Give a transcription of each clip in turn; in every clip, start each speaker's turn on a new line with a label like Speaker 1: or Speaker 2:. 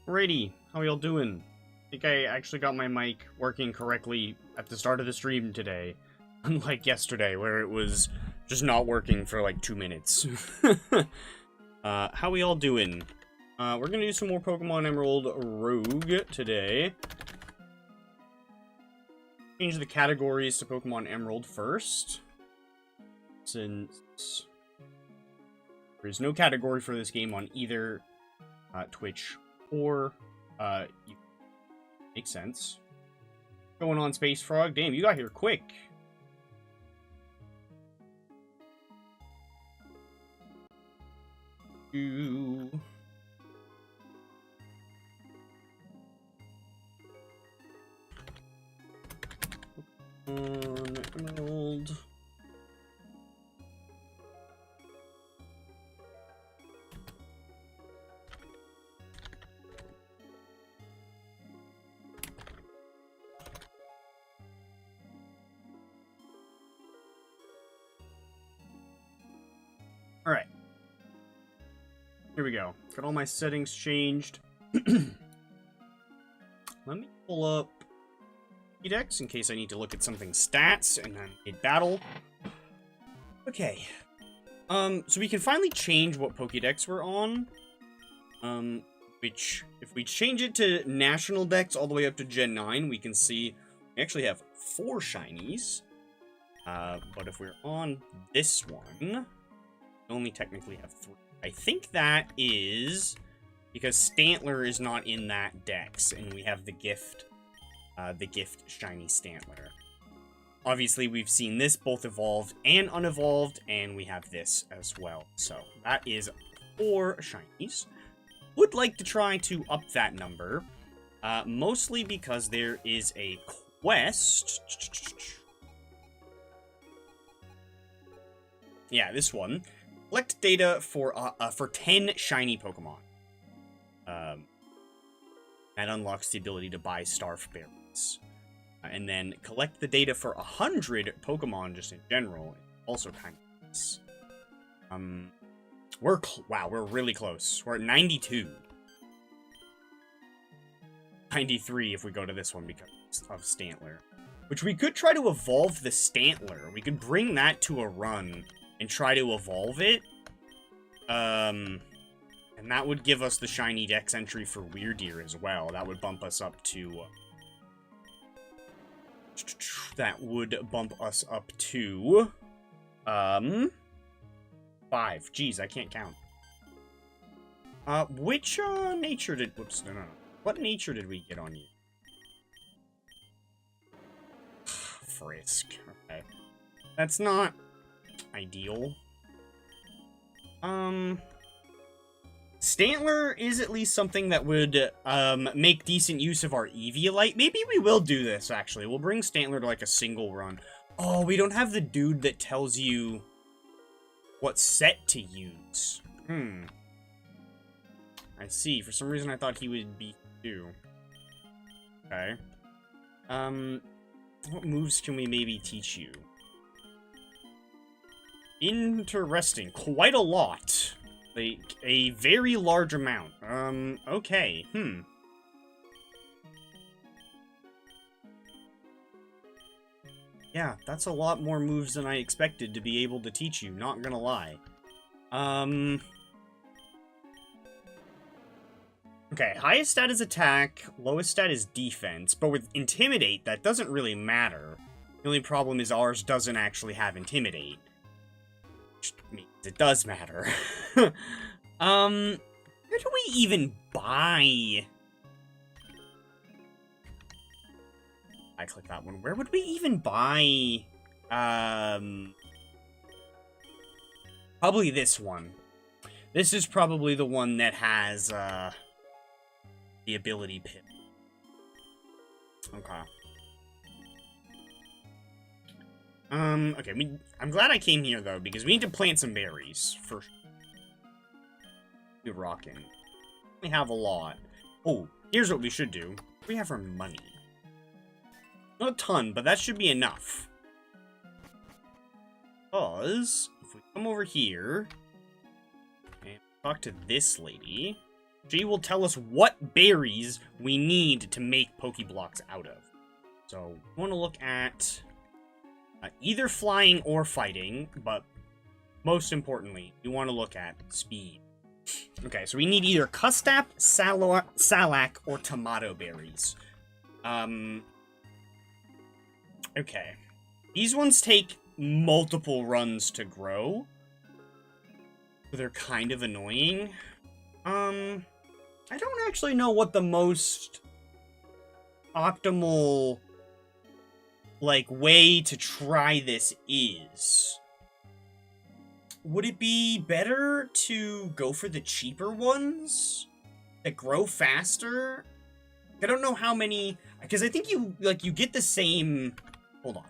Speaker 1: Alrighty, how y'all doing? I think I actually got my mic working correctly at the start of the stream today. Unlike yesterday, where it was just not working for like 2 minutes. How we all doing? We're gonna do some more Pokemon Emerald Rouge today. Change the categories to Pokemon Emerald first. Since there's no category for this game on either Twitch or you. Makes sense. Going on, Space Frog. Damn, you got here quick. Ooh. Emerald. Alright. Here we go. Got all my settings changed. Let me pull up Pokédex in case I need to look at something's stats and then hit battle. Okay. So we can finally change what Pokédex we're on. Which, if we change it to National Dex all the way up to Gen 9, we can see we actually have 4 shinies. But if we're on this one, we only technically have 3. I think that is because Stantler is not in that Dex, and we have the gift shiny Stantler. Obviously, we've seen this both evolved and unevolved, and we have this as well. So that is 4 shinies. Would like to try to up that number, mostly because there is a quest. Yeah, this one. Collect data for 10 shiny Pokemon. That unlocks the ability to buy Starf Berries. And then collect the data for 100 Pokemon just in general. Also kind of nice. Wow, we're really close. We're at 92. 93 if we go to this one because of Stantler. Which we could try to evolve the Stantler. We could bring that to a run and try to evolve it. And that would give us the shiny Dex entry for Weirdeer as well. That would bump us up to... that would bump us up to... 5. Jeez, I can't count. Which, nature did... Whoops, no. What nature did we get on you? Frisk. Okay. That's not ideal. Stantler is at least something that would, make decent use of our Eviolite. Maybe we will do this, actually. We'll bring Stantler to, like, a single run. Oh, we don't have the dude that tells you what set to use. I see. For some reason, I thought he would be too. Okay. What moves can we maybe teach you? Interesting. Quite a lot. Like, a very large amount. Okay. Yeah, that's a lot more moves than I expected to be able to teach you, not gonna lie. Okay, highest stat is attack, lowest stat is defense, but with Intimidate, that doesn't really matter. The only problem is ours doesn't actually have Intimidate. Which means it does matter. Where do we even buy... I click that one. Where would we even buy... Probably this one. This is probably the one that has, the ability pip. Okay. Okay, I'm glad I came here, though, because we need to plant some berries first. We're rocking. We have a lot. Oh, here's what we should do. What do we have for money? Not a ton, but that should be enough. Because, if we come over here, and talk to this lady, She will tell us what berries we need to make Pokeblocks out of. So, we want to look at either flying or fighting, but most importantly, we want to look at speed. Okay, so we need either Custap, Salac, or Tomato berries. Okay. These ones take multiple runs to grow. So they're kind of annoying. I don't actually know what the most optimal, like, way to try this is. Would it be better to go for the cheaper ones that grow faster? I don't know how many, because I think you get the same. Hold on.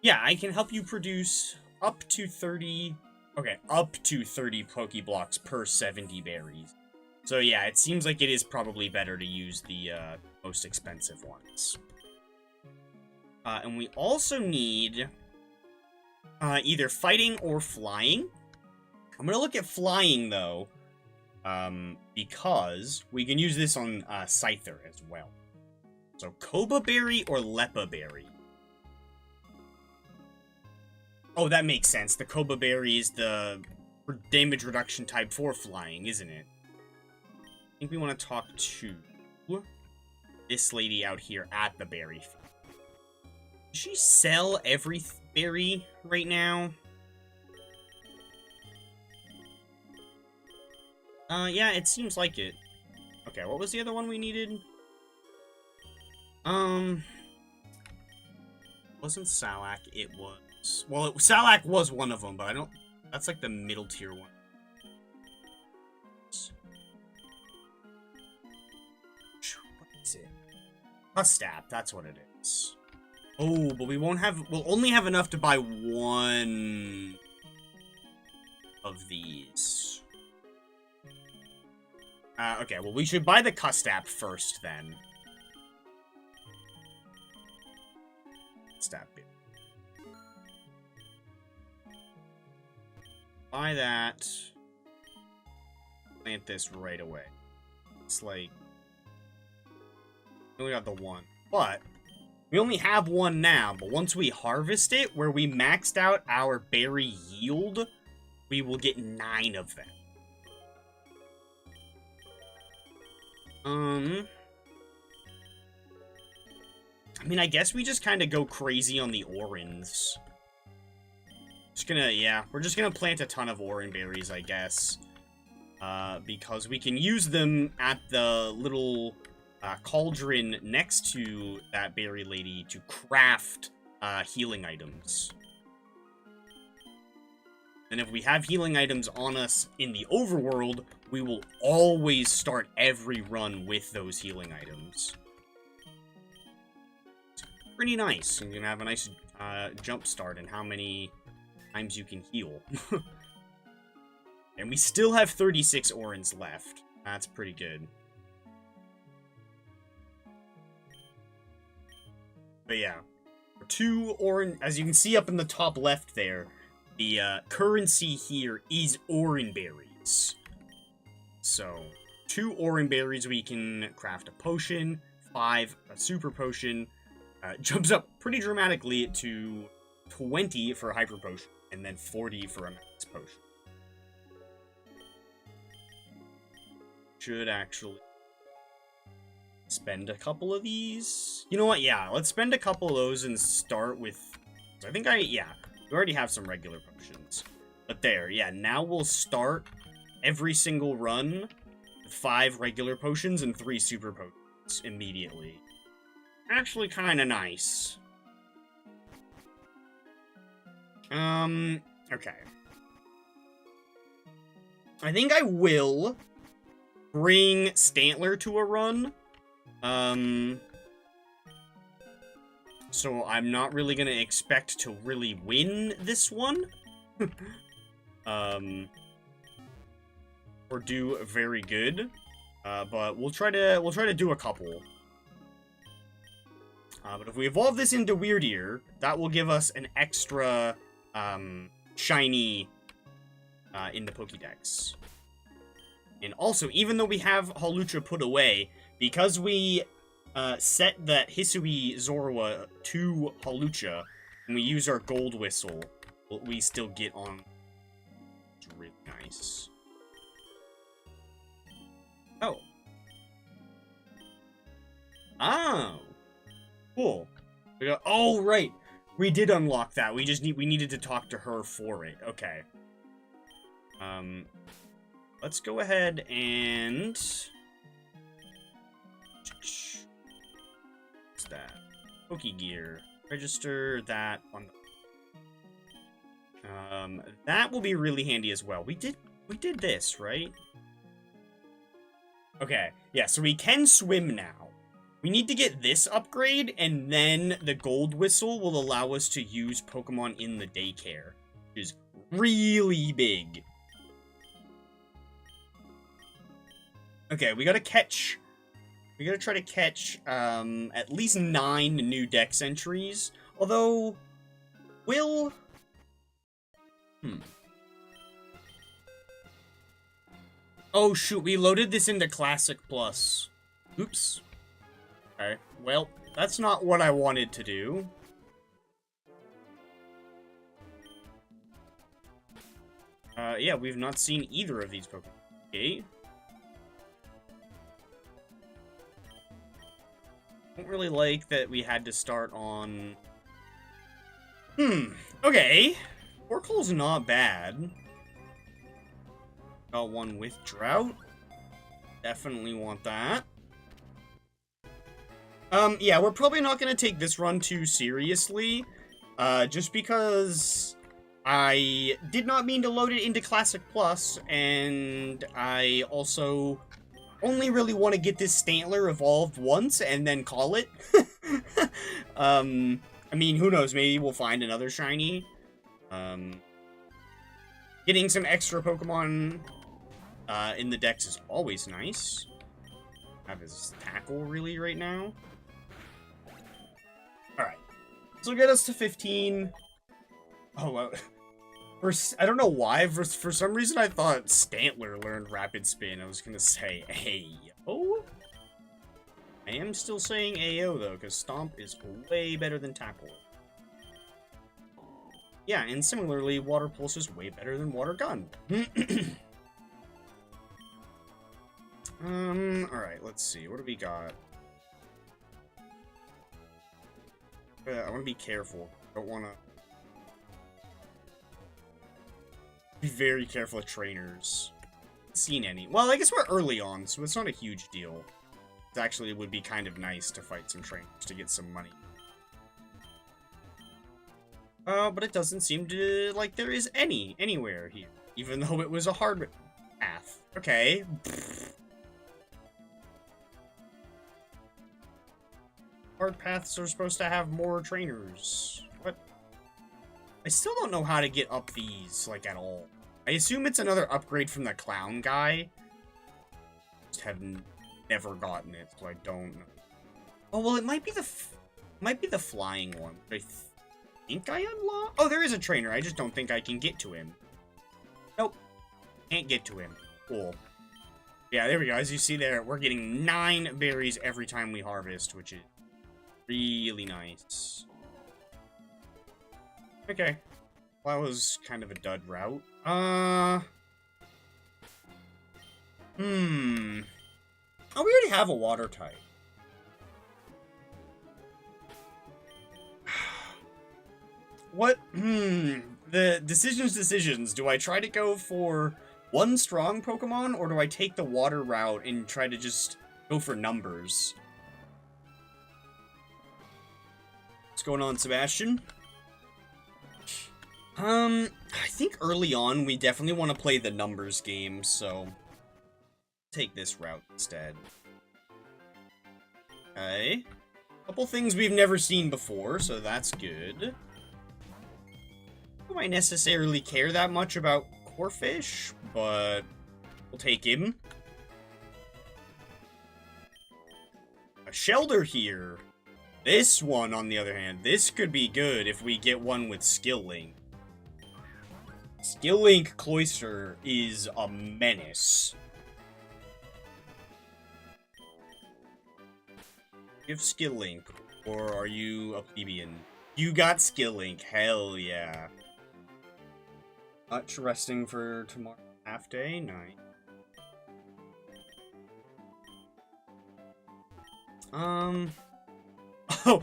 Speaker 1: Yeah, I can help you produce up to 30. Okay, up to 30 Pokeblocks per 70 berries. So yeah, it seems like it is probably better to use the most expensive ones. And we also need either fighting or flying. I'm going to look at flying, though, because we can use this on Scyther as well. So Koba Berry or Leppa Berry? Oh, that makes sense. The Koba Berry is the damage reduction type for flying, isn't it? I think we want to talk to this lady out here at the berry field. Does she sell every berry right now? Yeah, it seems like it. Okay, what was the other one we needed? Wasn't Salac, it was... Well, Salac was one of them, but I don't... That's like the middle tier one. What is it? Custap, that's what it is. Oh, but we won't have... We'll only have enough to buy one of these. Okay, well, we should buy the Custap first, then. Custap. Buy that. Plant this right away. It's like... We only got the one. But... We only have one now, but once we harvest it, where we maxed out our berry yield, we will get 9 of them. I mean, I guess we just kind of go crazy on the Orans. Just gonna, yeah, we're just gonna plant a ton of Oran berries, I guess. Because we can use them at the little cauldron next to that berry lady to craft healing items. And if we have healing items on us in the overworld, we will always start every run with those healing items. It's pretty nice. You can have a nice jump start in how many times you can heal. And we still have 36 Orans left. That's pretty good. But yeah, 2 Oran, as you can see up in the top left there, the currency here is Oran berries. So, 2 Oran berries, we can craft a potion, 5 a super potion, jumps up pretty dramatically to 20 for a hyper potion, and then 40 for a max potion. Should actually spend a couple of these. You know what? Yeah, let's spend a couple of those and start with... I think yeah, we already have some regular potions. But there, yeah, now we'll start every single run with 5 regular potions and 3 super potions immediately. Actually kind of nice. Okay. I think I will bring Stantler to a run. So I'm not really gonna expect to really win this one. Or do very good. But we'll try to do a couple. But if we evolve this into Weird Ear, that will give us an extra, shiny in the Pokédex. And also, even though we have Hawlucha put away, because we set that Hisui Zorua to Hawlucha, and we use our Gold Whistle, we still get on. It's really nice. Oh. Oh. Cool. Oh, right. We did unlock that. We needed to talk to her for it. Okay. Let's go ahead and... What's that? Pokegear. Register that on the... that will be really handy as well. We did this, right? Okay. Yeah, so we can swim now. We need to get this upgrade, and then the Gold Whistle will allow us to use Pokemon in the daycare, which is really big. Okay, we gotta try to catch, at least 9 new Dex entries. Although, Oh, shoot, we loaded this into Classic Plus. Oops. Okay, well, that's not what I wanted to do. Yeah, we've not seen either of these Pokemon. Okay. I don't really like that we had to start on... Okay. Oracle's not bad. Got one with Drought. Definitely want that. Yeah, we're probably not gonna take this run too seriously. Just because I did not mean to load it into Classic Plus, and I also only really want to get this Stantler evolved once and then call it. I mean, who knows, maybe we'll find another shiny. Getting some extra Pokemon in the Dex is always nice. Have his tackle really right now. Alright. This will get us to 15. Oh, I don't know why. For some reason, I thought Stantler learned Rapid Spin. I was gonna say AO? I am still saying AO, though, because Stomp is way better than Tackle. Yeah, and similarly, Water Pulse is way better than Water Gun. Alright, let's see. What do we got? I want to be careful. I don't want to... Be very careful of trainers. Seen any? Well, I guess we're early on, so it's not a huge deal. It actually would be kind of nice to fight some trainers to get some money. But it doesn't seem to like there is anywhere here, even though it was a hard path. Okay. Hard paths are supposed to have more trainers. What? I still don't know how to get up these, like, at all. I assume it's another upgrade from the clown guy. Just have never gotten it, so I don't know. Oh, well, it might be the flying one. I think I unlocked? Oh, there is a trainer. I just don't think I can get to him. Nope. Can't get to him. Cool. Yeah, there we go. As you see there, we're getting 9 berries every time we harvest, which is really nice. Okay. Well, that was kind of a dud route. Oh, we already have a water type. What? The decisions. Do I try to go for one strong Pokemon, or do I take the water route and try to just go for numbers? What's going on, Sebastian? I think early on, we definitely want to play the numbers game, so take this route instead. Okay. Couple things we've never seen before, so that's good. Don't I necessarily care that much about Corphish, but we'll take him. A Shelder here. This one, on the other hand, this could be good if we get one with Skill Link. Skill Link Cloyster is a menace. You have Skill Link, or are you a plebeian? You got Skill Link, hell yeah. Much resting for tomorrow. Half day, night. Oh,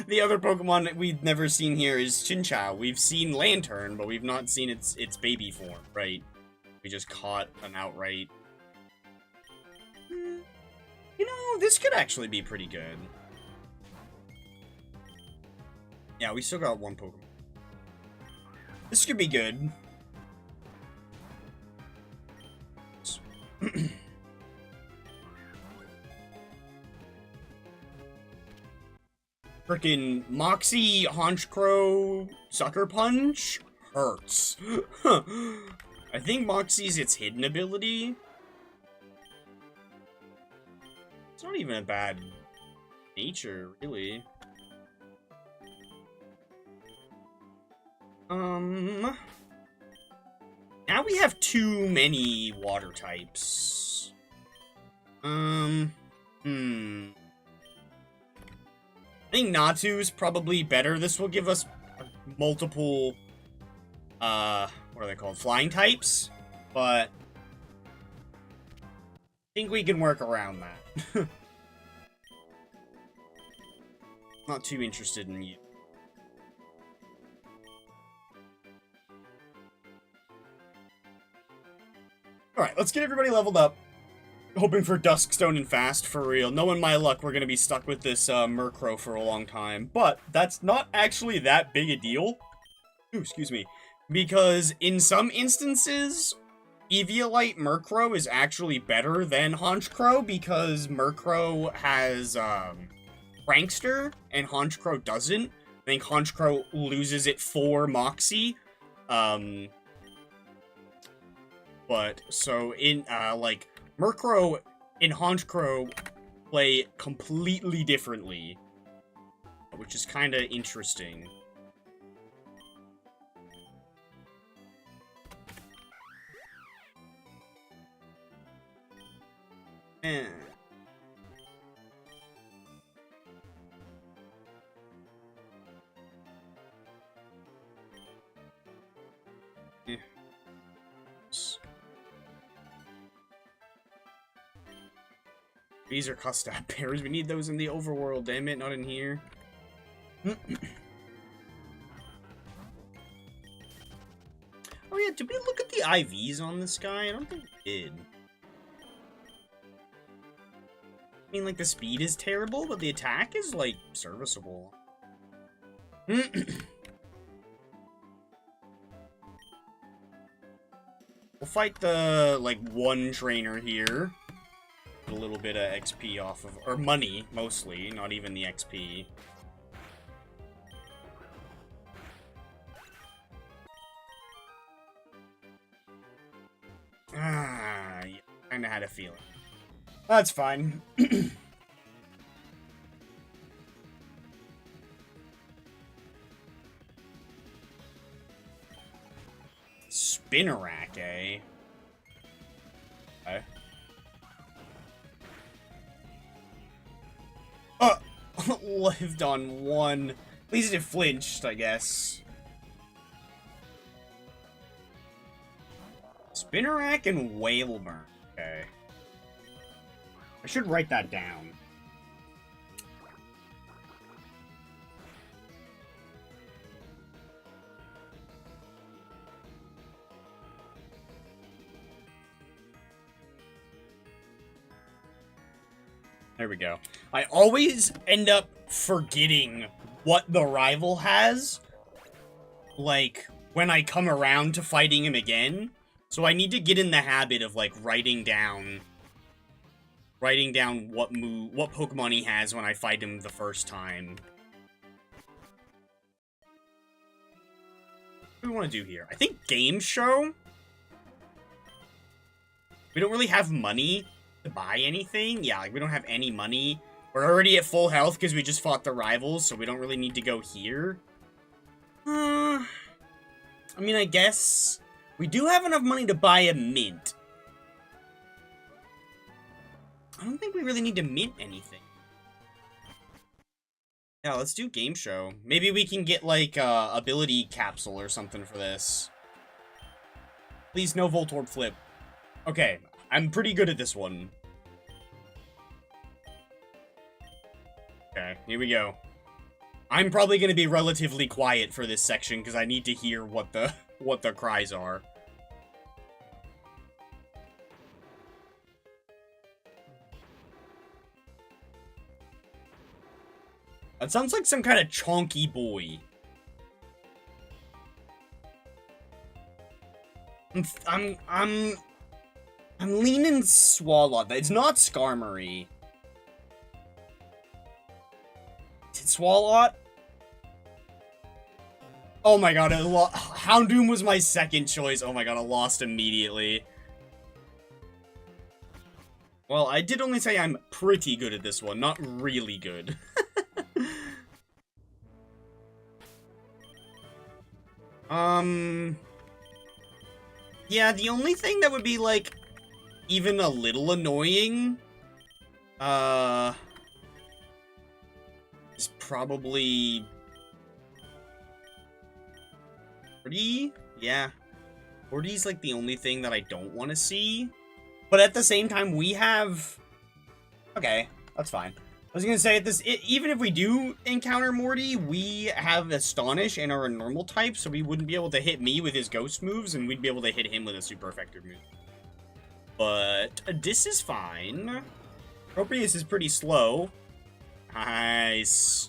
Speaker 1: the other Pokemon that we've never seen here is Chinchou. We've seen Lantern, but we've not seen its baby form, right? We just caught an outright. You know, this could actually be pretty good. Yeah, we still got one Pokemon. This could be good. Frickin' Moxie Honchkrow Sucker Punch hurts. I think Moxie's its hidden ability. It's not even a bad nature, really. Now we have too many water types. I think Natu's probably better. This will give us multiple, what are they called? Flying types? But I think we can work around that. Not too interested in you. Alright, let's get everybody leveled up. Hoping for Duskstone and Fast, for real. Knowing my luck, we're gonna be stuck with this Murkrow for a long time. But that's not actually that big a deal. Ooh, excuse me. Because in some instances, Eviolite Murkrow is actually better than Honchkrow, because Murkrow has Prankster and Honchkrow doesn't. I think Honchkrow loses it for Moxie. But, so, in, like, Murkrow and Honchkrow play completely differently, which is kind of interesting. Eh. These are Custap pairs. We need those in the overworld, damn it, not in here. Oh yeah, did we look at the IVs on this guy? I don't think we did. I mean, like, the speed is terrible, but the attack is, like, serviceable. We'll fight the, like, one trainer here. A little bit of XP off of, or money, mostly, not even the XP. Ah, yeah, kinda had a feeling. That's fine. Spinnerack, eh? Okay. Lived on one. At least it flinched, I guess. Spinnerack and Whalebur. Okay. I should write that down. There we go. I always end up forgetting what the rival has, like, when I come around to fighting him again. So I need to get in the habit of, like, writing down what Pokemon he has when I fight him the first time. What do we want to do here? I think Game Show? We don't really have money to buy anything. Yeah, like, we don't have any money. We're already at full health because we just fought the rivals, so we don't really need to go here. I mean, I guess we do have enough money to buy a mint. I don't think we really need to mint anything. Yeah, let's do game show. Maybe we can get, like, ability capsule or something for this. Please, no Voltorb flip. Okay, I'm pretty good at this one. Okay, here we go. I'm probably gonna be relatively quiet for this section, because I need to hear what the cries are. That sounds like some kind of chonky boy. I'm leaning Swalot. It's not Skarmory. Is it Swalot? Oh my god, Houndoom was my second choice. Oh my god, I lost immediately. Well, I did only say I'm pretty good at this one, not really good. Yeah, the only thing that would be, like, even a little annoying, is probably... Forty? Yeah. 40's, like, the only thing that I don't want to see. But at the same time, we have... Okay, that's fine. I was gonna say, even if we do encounter Morty, we have Astonish and are a normal type, so we wouldn't be able to hit me with his ghost moves, and we'd be able to hit him with a super effective move. But this is fine. Proprius is pretty slow. Nice.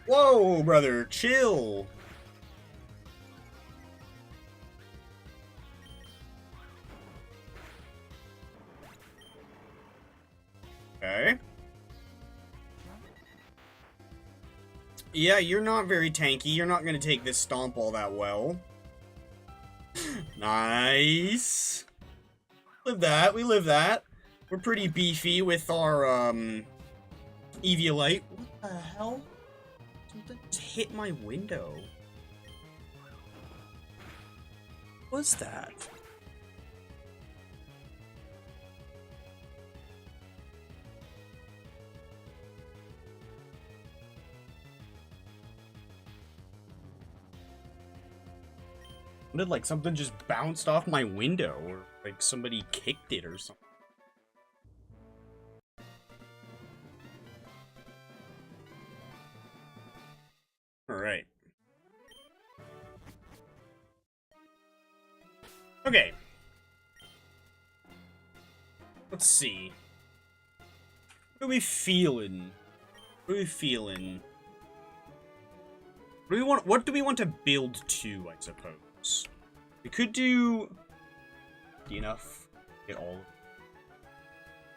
Speaker 1: Whoa, brother, chill. Okay. Yeah, you're not very tanky. You're not going to take this stomp all that well. Nice. Live that. We live that. We're pretty beefy with our, Eviolite. What the hell? Something just hit my window. What was that? What did, like, something just bounced off my window, or, like, somebody kicked it or something? Alright. Okay. Let's see. What are we feeling? What are we feeling? What do we want to build to, I suppose? We could do enough. Get all of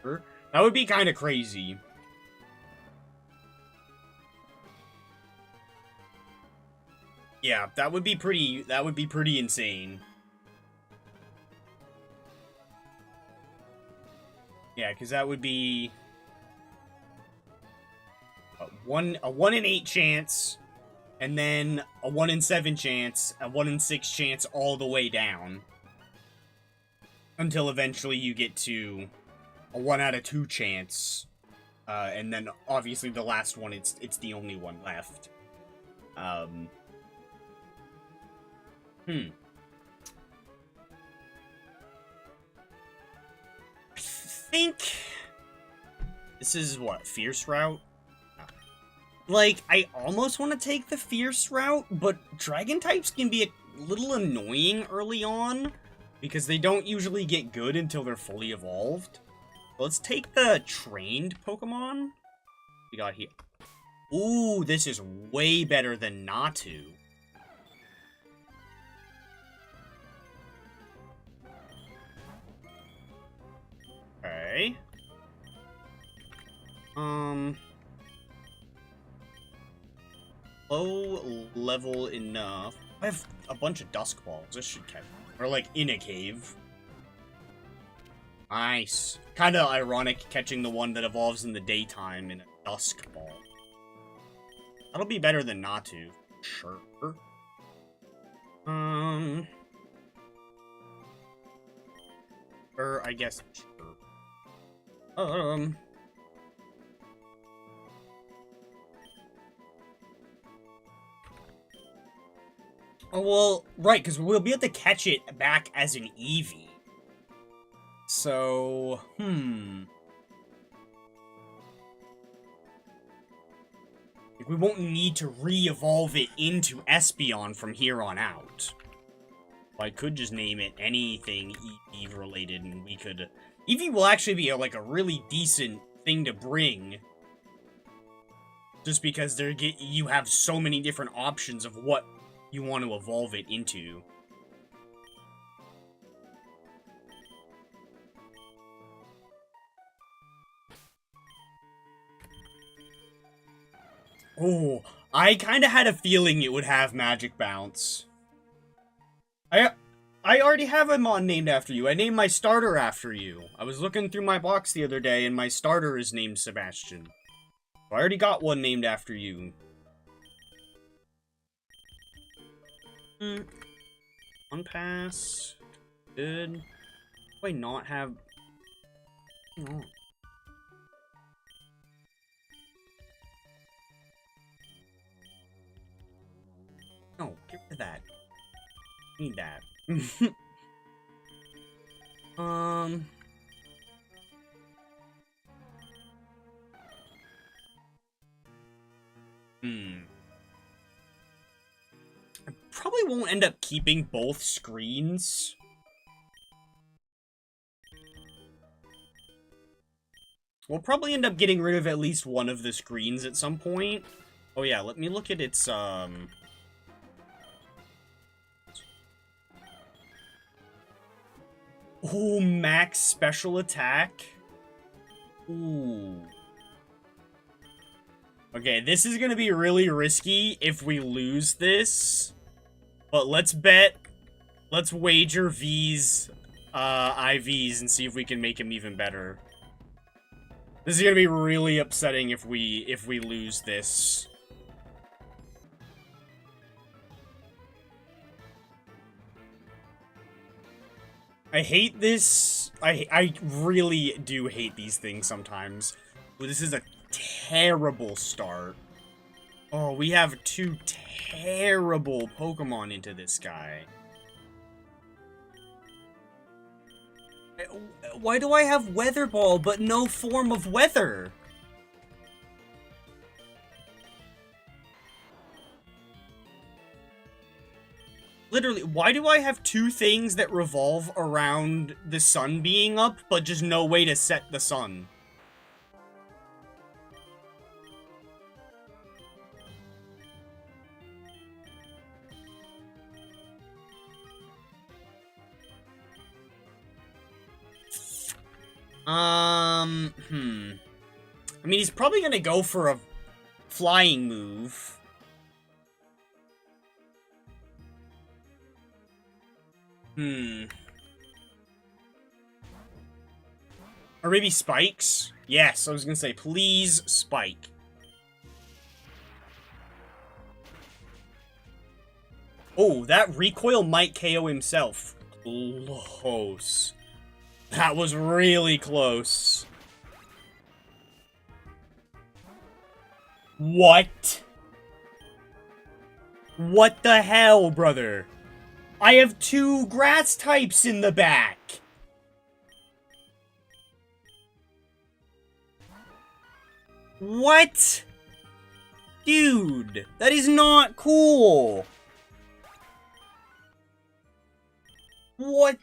Speaker 1: her. That would be kind of crazy. Yeah, that would be pretty insane. Yeah, because that would be a 1 in 8 chance, and then a 1 in 7 chance, a 1 in 6 chance all the way down. Until eventually you get to a 1 out of 2 chance. And then obviously the last one, it's the only one left. I think this is what, Fierce route? Like, I almost want to take the Fierce route, but Dragon types can be a little annoying early on, because they don't usually get good until they're fully evolved. Let's take the trained Pokemon. We got here. Ooh, this is way better than Natu. Okay. Low level enough. I have a bunch of Dusk Balls. This should catch. Or like in a cave. Nice. Kind of ironic catching the one that evolves in the daytime in a Dusk Ball. That'll be better than Natu. Sure. Or I guess sure. Oh, well, right, because we'll be able to catch it back as an Eevee. So, like, we won't need to re-evolve it into Espeon from here on out. I could just name it anything Eevee related, and we could... Eevee will actually be like a really decent thing to bring. Just because you have so many different options of what you want to evolve it into. Oh, I kind of had a feeling it would have Magic Bounce. I already have a mon named after you. I named my starter after you. I was looking through my box the other day, and my starter is named Sebastian. I already got one named after you. One pass. Good. Do I not have... Oh. No, get rid of that. Need that. I probably won't end up keeping both screens. We'll probably end up getting rid of at least one of the screens at some point. Oh yeah, let me look at its, Oh, max special attack? Ooh. Okay, this is gonna be really risky if we lose this. But let's bet... Let's wager V's, IVs and see if we can make him even better. This is gonna be really upsetting if we lose this. I hate this. I really do hate these things sometimes. But this is a terrible start. Oh, we have two terrible Pokemon into this guy. Why do I have Weather Ball but no form of weather? Literally, why do I have two things that revolve around the sun being up, but just no way to set the sun? I mean, he's probably gonna go for a flying move. Or maybe spikes? Yes, I was gonna say, please spike. Oh, that recoil might KO himself. Close. That was really close. What? What the hell, brother? I have two grass types in the back. What? Dude, that is not cool. What?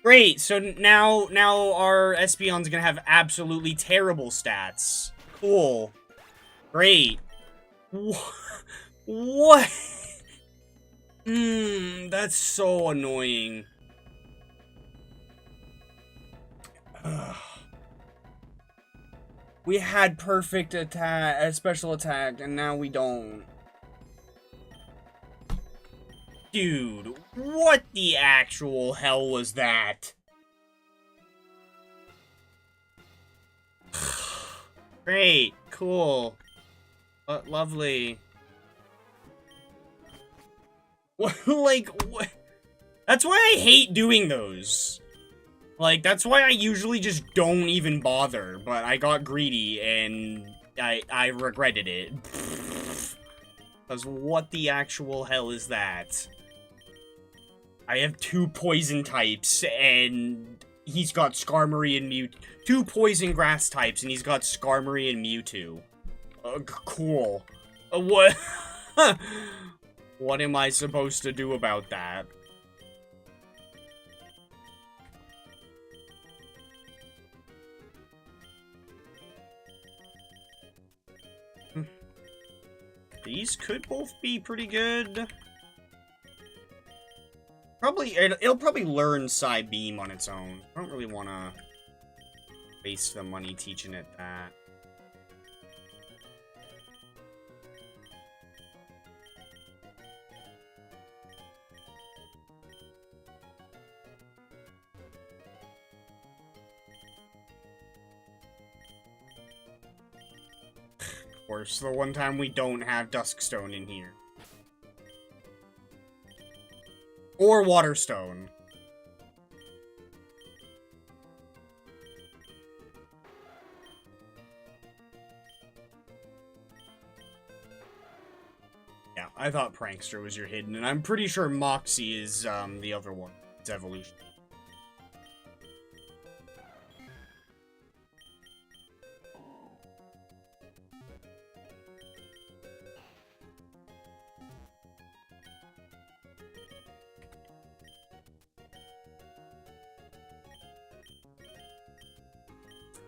Speaker 1: Great, so now our Espeon's gonna have absolutely terrible stats. Cool. Great. What? That's so annoying. We had perfect attack, special attack, and now we don't. Dude, what the actual hell was that? Great, cool. Lovely. Like, what? That's why I hate doing those. Like, that's why I usually just don't even bother, but I got greedy, and I regretted it. Because what the actual hell is that? I have 2 poison types, and he's got Skarmory and Mewtwo. 2 poison grass types, and he's got Skarmory and Mewtwo. Cool. What? What am I supposed to do about that? These could both be pretty good. Probably, it'll probably learn Psybeam on its own. I don't really want to waste the money teaching it that. Of course, the one time we don't have Duskstone in here. Or Waterstone. Yeah, I thought Prankster was your hidden, and I'm pretty sure Moxie is the other one. It's evolution.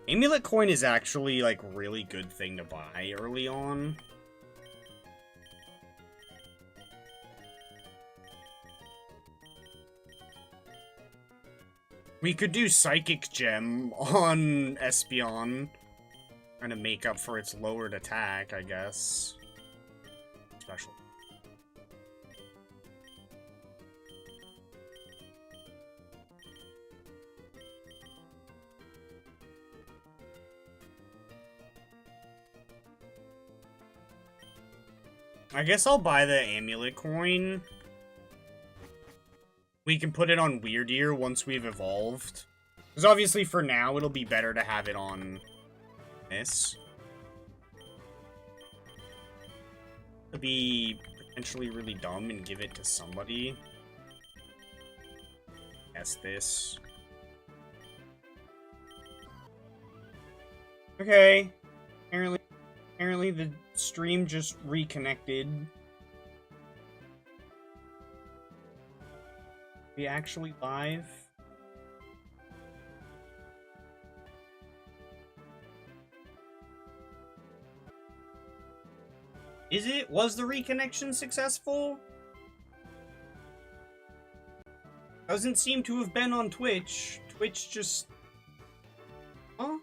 Speaker 1: Amulet coin is actually, like, really good thing to buy early on. We could do Psychic Gem on Espeon. Trying to make up for its lowered attack, I guess. Special. I guess I'll buy the amulet coin. We can put it on Weird Ear once we've evolved. Because obviously for now, it'll be better to have it on this. To be potentially really dumb and give it to somebody. Guess this. Okay. Apparently the stream just reconnected. We actually live? Is it? Was the reconnection successful? Doesn't seem to have been on Twitch. Twitch just... Huh?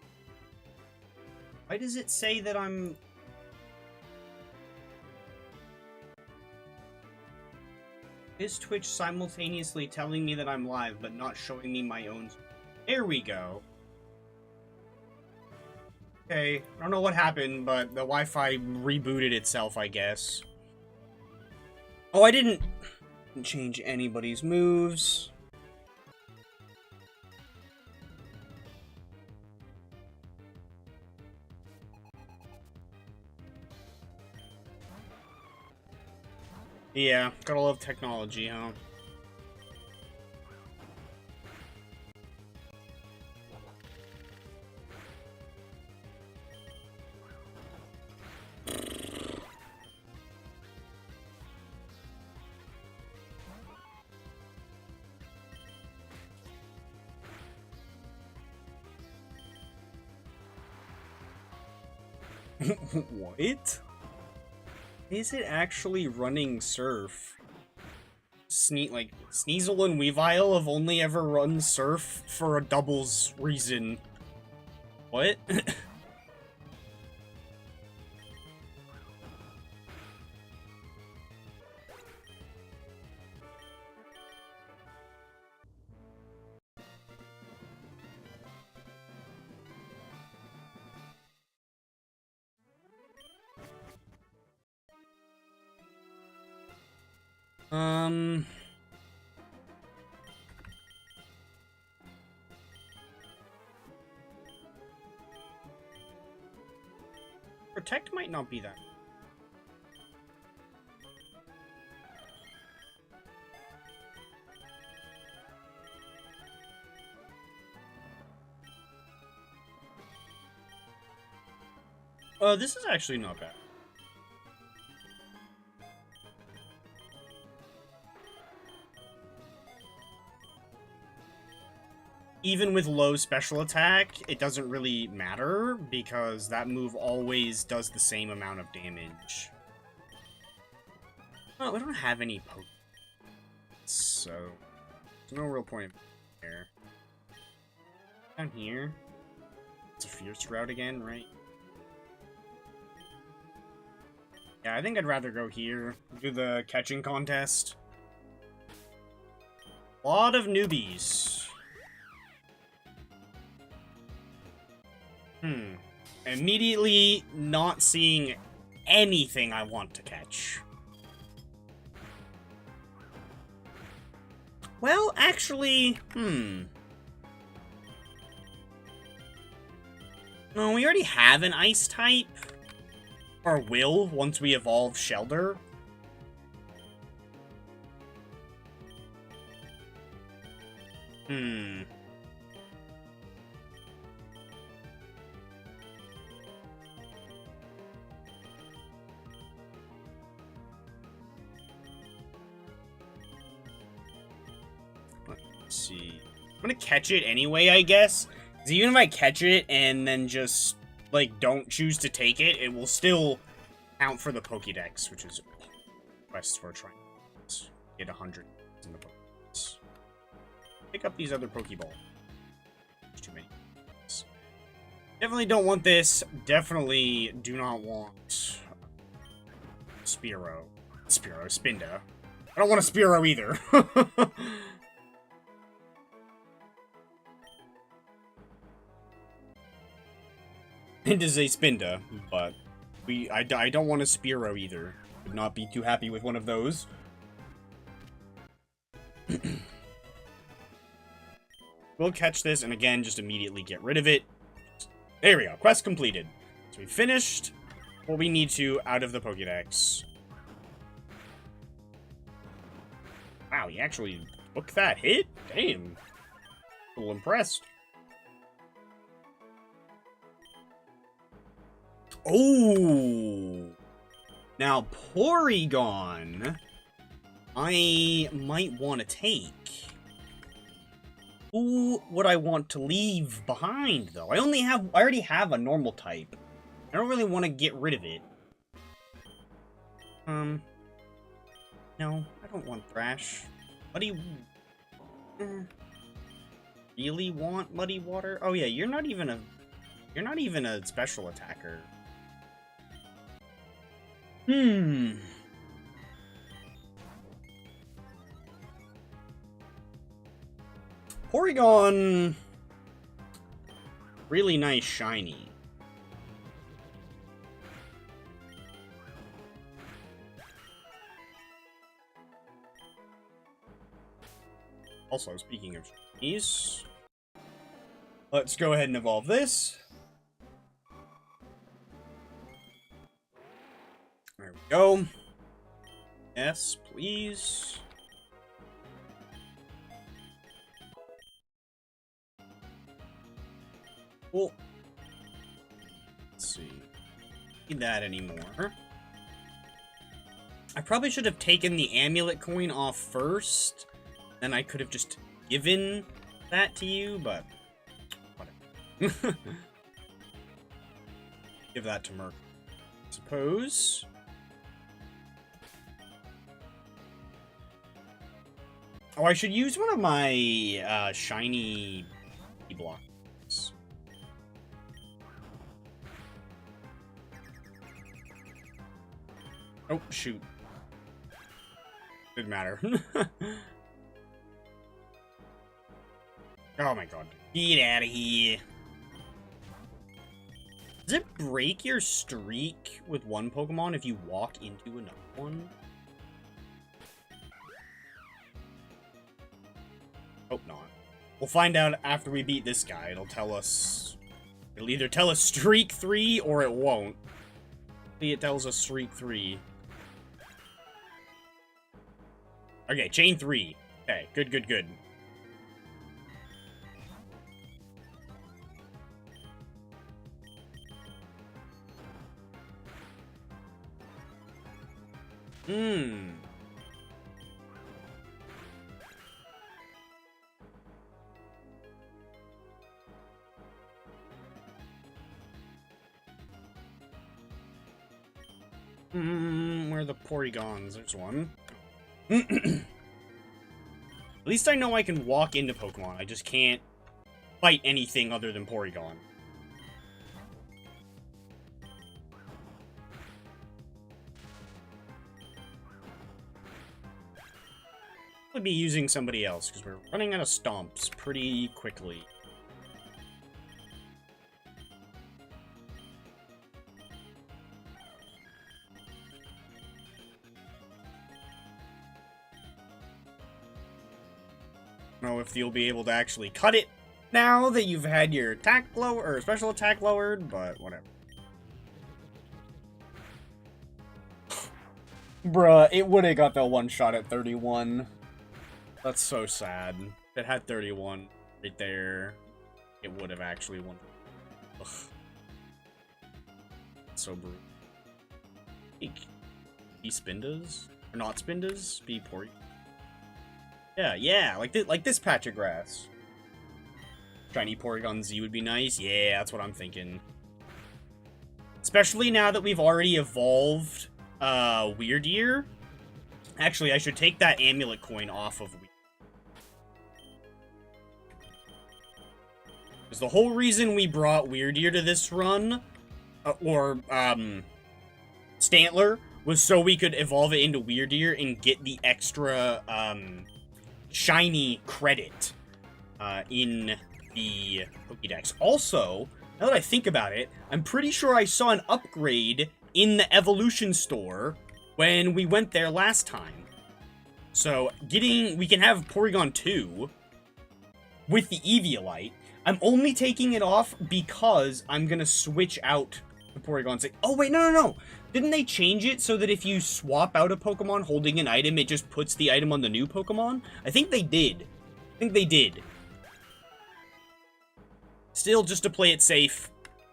Speaker 1: Why does it say that I'm... Is Twitch simultaneously telling me that I'm live, but not showing me my own... There we go. Okay, I don't know what happened, but the Wi-Fi rebooted itself, I guess. Oh, I didn't change anybody's moves. Yeah, gotta love technology, huh? What? Is it actually running Surf? Like, Sneasel and Weavile have only ever run Surf for a doubles reason. What? Um... Protect might not be that. This is actually not bad. Even with low special attack, it doesn't really matter, because that move always does the same amount of damage. Well, we don't have any Pokemon, so there's no real point there. Down here, it's a Fierce route again, right? Yeah, I think I'd rather go here, do the catching contest. A lot of newbies. Immediately not seeing anything I want to catch. Well, actually, No, we already have an ice type. Or will, once we evolve Shelder. Let's see. I'm gonna catch it anyway, I guess. Because even if I catch it and then just, like, don't choose to take it, it will still count for the Pokédex, which is a quest we're trying to get 100 in the Pokédex. Pick up these other Pokéballs. There's too many. Definitely don't want this. Definitely do not want Spinda. I don't want a Spearow either. It is a Spinda, but I don't want a Spearow either. Would not be too happy with one of those. We'll catch this, and again, just immediately get rid of it. There we go. Quest completed. So we finished what we need to out of the Pokédex. Wow, he actually took that hit? Damn. A little impressed. Oh! Now, Porygon, I might want to take. Who would I want to leave behind, though? I already have a normal type. I don't really want to get rid of it. No, I don't want Thrash. Really want Muddy Water? Oh yeah, you're not even a special attacker. Porygon, really nice shiny. Also, speaking of shinies, let's go ahead and evolve this. There we go. Yes, please. Cool. Let's see. Need that anymore. I probably should have taken the amulet coin off first. Then I could have just given that to you, but whatever. Give that to Merc, I suppose. Oh, I should use one of my shiny blocks. Oh, shoot. Didn't matter. Oh my god. Get out of here. Does it break your streak with one Pokemon if you walk into another one? We'll find out after we beat this guy. It'll tell us... It'll either tell us Streak 3 or it won't. See, it tells us Streak 3. Okay, Chain 3. Okay, good, good, good. Where are the Porygons? There's one. At least I know I can walk into Pokemon. I just can't fight anything other than Porygon. I'll be using somebody else, because we're running out of stomps pretty quickly. I don't know if you'll be able to actually cut it now that you've had your attack lower or special attack lowered, but whatever. Bruh, it would have got the one shot at 31. That's so sad. If it had 31 right there, it would have actually won. Ugh. So brutal. Be Spindas? Or not Spindas? Be Pory. Yeah, like this patch of grass. Shiny Porygon Z would be nice. Yeah, that's what I'm thinking. Especially now that we've already evolved Weird Year. Actually, I should take that amulet coin off of Weird. Because the whole reason we brought Weird Year to this run, Stantler, was so we could evolve it into Weird Year and get the extra, shiny credit, in the Pokédex. Also, now that I think about it, I'm pretty sure I saw an upgrade in the Evolution Store when we went there last time. So, we can have Porygon 2 with the Eviolite. I'm only taking it off because I'm gonna switch out the Porygons. Oh, wait, no. Didn't they change it so that if you swap out a Pokemon holding an item, it just puts the item on the new Pokemon? I think they did. Still, just to play it safe,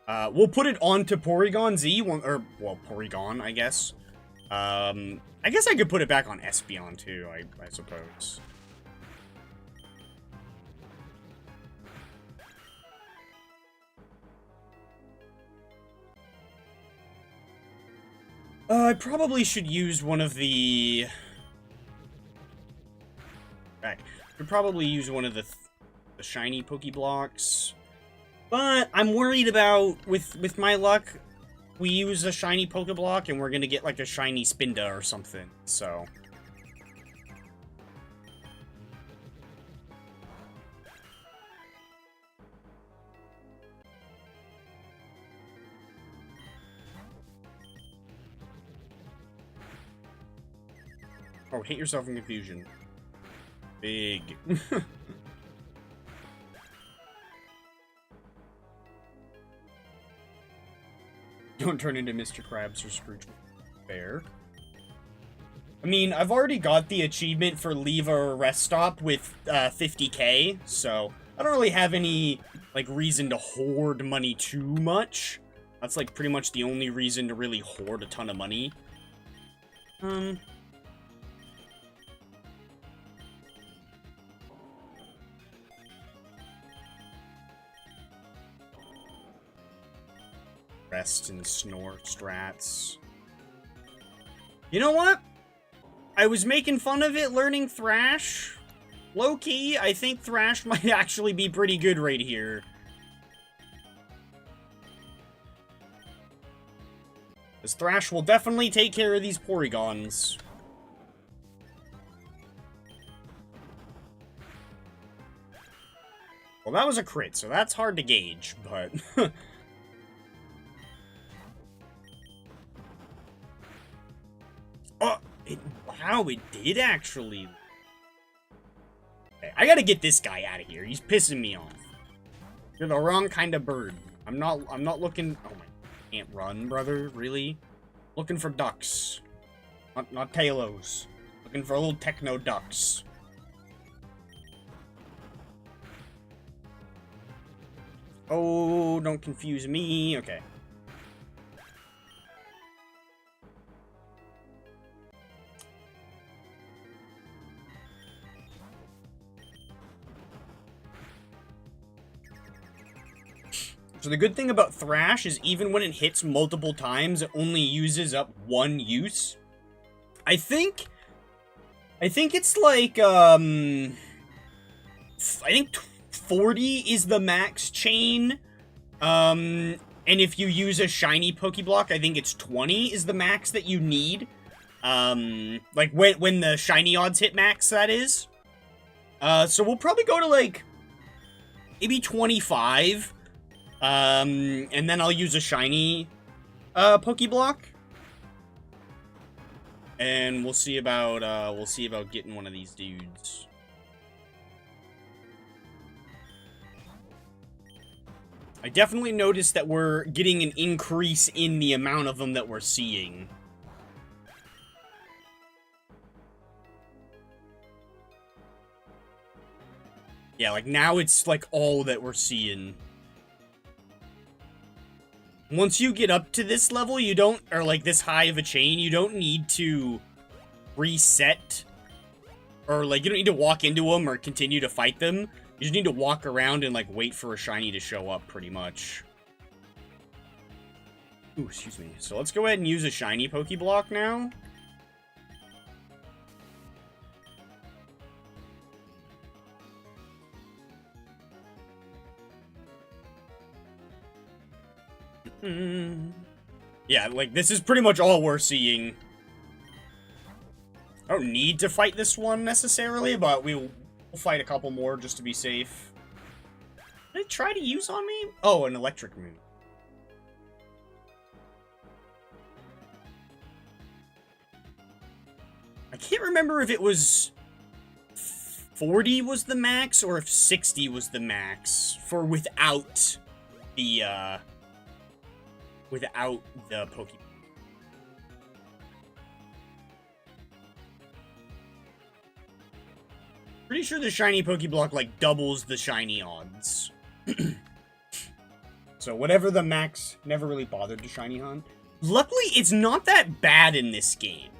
Speaker 1: we'll put it onto Porygon Z, Porygon, I guess. I guess I could put it back on Espeon, too, I suppose. I probably should use one of the... Could probably use one of the shiny Pokeblocks. But I'm worried about, with my luck, we use a shiny Pokeblock and we're gonna get like a shiny Spinda or something, so... Oh, hit yourself in confusion. Big. Don't turn into Mr. Krabs or Scrooge Bear. I mean, I've already got the achievement for leave a rest stop with 50k, so I don't really have any, like, reason to hoard money too much. That's, like, pretty much the only reason to really hoard a ton of money. Rest and snore strats. You know what? I was making fun of it learning Thrash. Low-key, I think Thrash might actually be pretty good right here. Because Thrash will definitely take care of these Porygons. Well, that was a crit, so that's hard to gauge, but... Oh, wow, it did actually. Okay, I gotta get this guy out of here. He's pissing me off. You're the wrong kind of bird. I'm not looking... Oh my... Can't run, brother. Really? Looking for ducks. Not talos. Looking for little techno ducks. Oh, don't confuse me. Okay. So the good thing about Thrash is even when it hits multiple times, it only uses up one use. I think it's like, I think 40 is the max chain. And if you use a shiny Pokeblock, I think it's 20 is the max that you need. Like when the shiny odds hit max, that is. So we'll probably go to like maybe 25. And then I'll use a shiny Pokeblock. And we'll see about getting one of these dudes. I definitely noticed that we're getting an increase in the amount of them that we're seeing. Yeah, like now it's like all that we're seeing. Once you get up to this level, you don't, or like this high of a chain, you don't need to reset. Or like, you don't need to walk into them or continue to fight them. You just need to walk around and like wait for a shiny to show up, pretty much. Ooh, excuse me. So let's go ahead and use a shiny Pokeblock now. Yeah, like, this is pretty much all we're seeing. I don't need to fight this one, necessarily, but we'll fight a couple more just to be safe. Did it try to use on me? Oh, an electric move. I can't remember if it was 40 was the max, or if 60 was the max for without the Pokemon. Pretty sure the shiny Pokeblock, like, doubles the shiny odds. So whatever the max, never really bothered to shiny hunt. Luckily, it's not that bad in this game.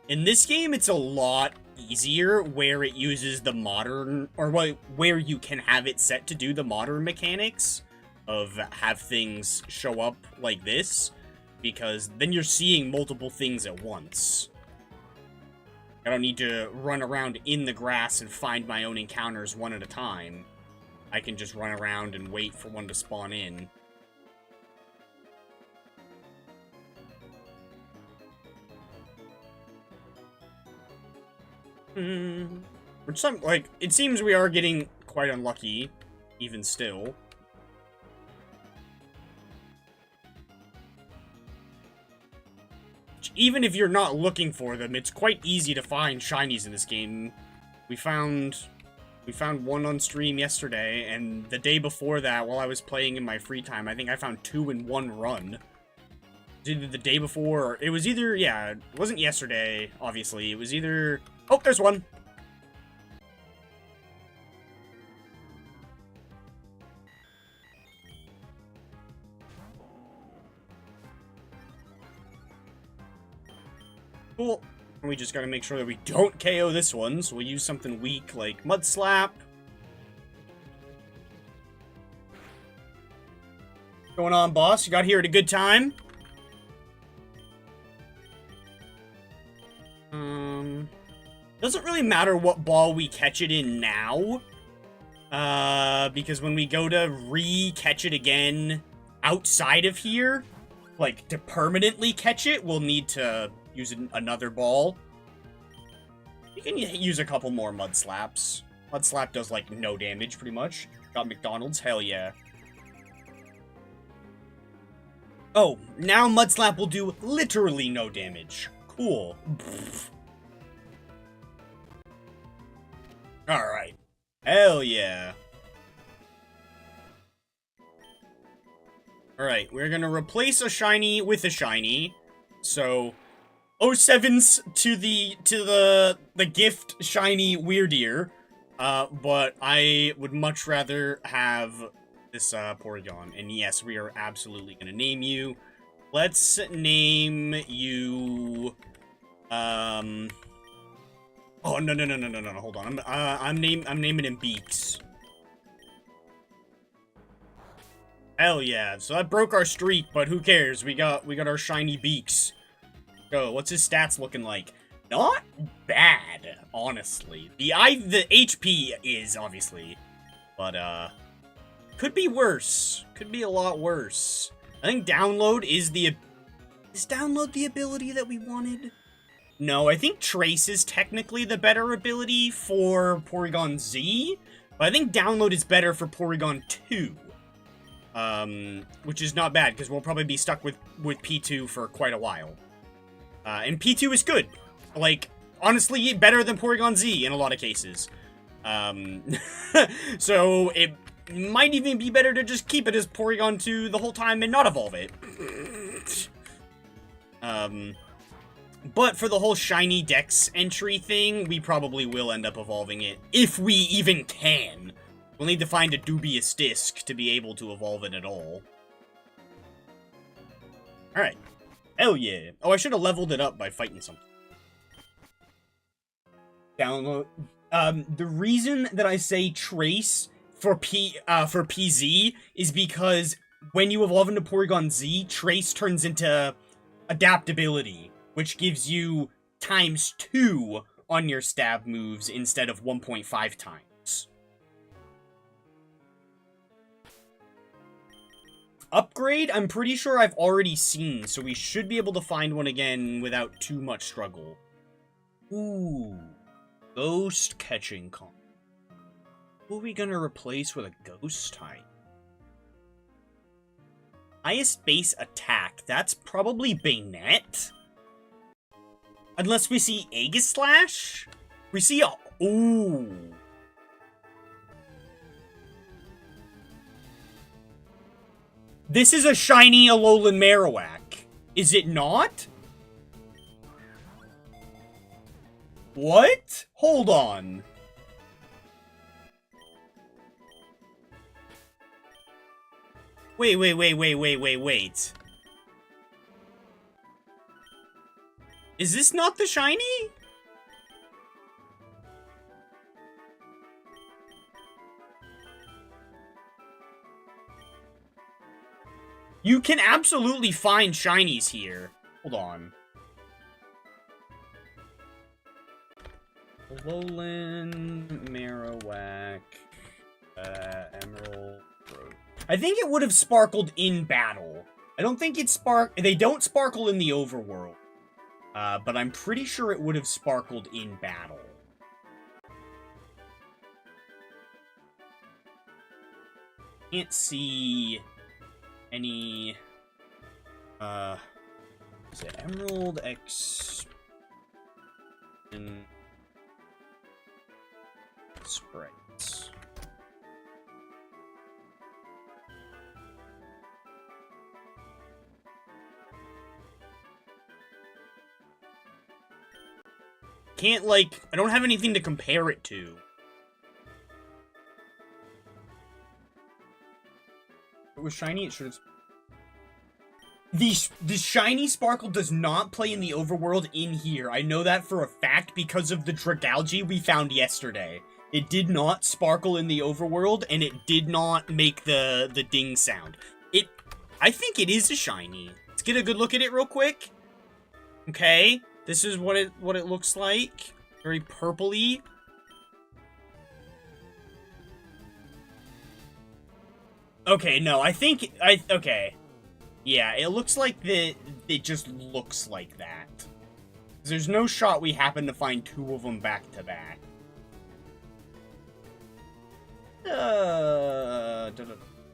Speaker 1: In this game, it's a lot easier where it uses the modern, or where you can have it set to do the modern mechanics of have things show up like this, because then you're seeing multiple things at once. I don't need to run around in the grass and find my own encounters one at a time. I can just run around and wait for one to spawn in. Which like, it seems we are getting quite unlucky, even still. Even if you're not looking for them, it's quite easy to find shinies in this game. We found one on stream yesterday, and the day before that, while I was playing in my free time, I think I found 2 in one run. It was either the day before, or it was either, yeah, it wasn't yesterday, obviously. It was either... Oh, there's one! Cool. And we just gotta make sure that we don't KO this one, so we'll use something weak like Mud Slap. What's going on, boss? You got here at a good time? Doesn't really matter what ball we catch it in now. Because when we go to re-catch it again outside of here, like, to permanently catch it, we'll need to use another ball. You can use a couple more Mud Slaps. Mud Slap does, like, no damage, pretty much. Got McDonald's? Hell yeah. Oh, now Mud Slap will do literally no damage. Cool. Alright. Hell yeah. Alright, we're gonna replace a shiny with a shiny. So, 07's to the gift shiny Weirdeer. But I would much rather have this, Porygon. And yes, we are absolutely gonna name you. Let's name you, oh, no, hold on. I'm naming him Beaks. Hell yeah. So that broke our streak, but who cares? We got our shiny Beaks. Go. What's his stats looking like? Not bad, honestly. The HP is, obviously. But, could be worse. Could be a lot worse. I think download is download the ability that we wanted? No, I think Trace is technically the better ability for Porygon Z, but I think download is better for Porygon 2. Which is not bad, because we'll probably be stuck with P2 for quite a while. And P2 is good. Like, honestly, better than Porygon Z in a lot of cases. So, it might even be better to just keep it as Porygon 2 the whole time and not evolve it. But for the whole shiny Dex entry thing, we probably will end up evolving it, if we even can. We'll need to find a dubious disc to be able to evolve it at all. Alright. Hell yeah. Oh, I should have leveled it up by fighting something. Download. The reason that I say Trace for PZ is because when you evolve into Porygon Z, Trace turns into Adaptability, which gives you ×2 on your stab moves instead of 1.5 times. Upgrade, I'm pretty sure I've already seen, so we should be able to find one again without too much struggle. Ooh. Ghost catching comp. Who are we gonna replace with a ghost type? Highest base attack. That's probably Bayonet. Unless we see Aegislash? We see a... Ooh. This is a shiny Alolan Marowak. Is it not? What? Hold on. Wait. Is this not the shiny? You can absolutely find shinies here. Hold on. Alolan, Marowak, Emerald, Rouge. I think it would have sparkled in battle. I don't think it they don't sparkle in the overworld. But I'm pretty sure it would have sparkled in battle. Can't see any, is it Emerald X and sprites? Can't, like, I don't have anything to compare it to. If it was shiny, it should have... The shiny Sparkle does not play in the overworld in here. I know that for a fact because of the Dragalge we found yesterday. It did not sparkle in the overworld, and it did not make the ding sound. I think it is a shiny. Let's get a good look at it real quick. Okay. This is what it looks like. Very purpley. Okay, no, I think okay. Yeah, it looks like it just looks like that. There's no shot we happen to find two of them back to back.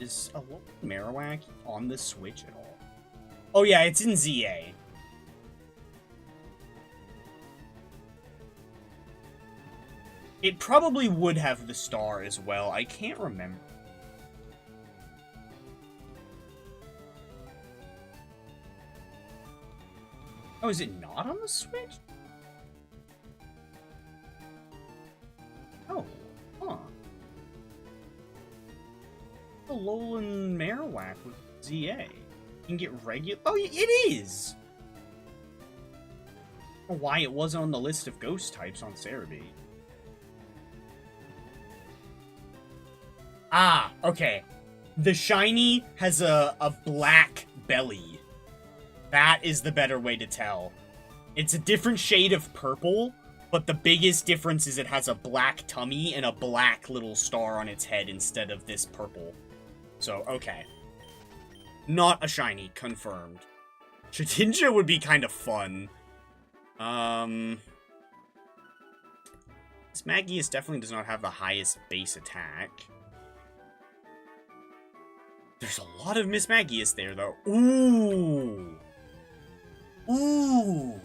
Speaker 1: Is a Marowak on the Switch at all? Oh yeah, it's in ZA. It probably would have the star as well. I can't remember. Oh, is it not on the Switch? Oh, huh. The Alolan Marowak with ZA. You can get regular. Oh, it is! I don't know why it wasn't on the list of ghost types on Cerebi. Ah, okay. The shiny has a black belly. That is the better way to tell. It's a different shade of purple, but the biggest difference is it has a black tummy and a black little star on its head instead of this purple. So, okay. Not a shiny, confirmed. Shedinja would be kind of fun. This Magius definitely does not have the highest base attack. There's a lot of Miss Magius there, though. Ooh! Ooh!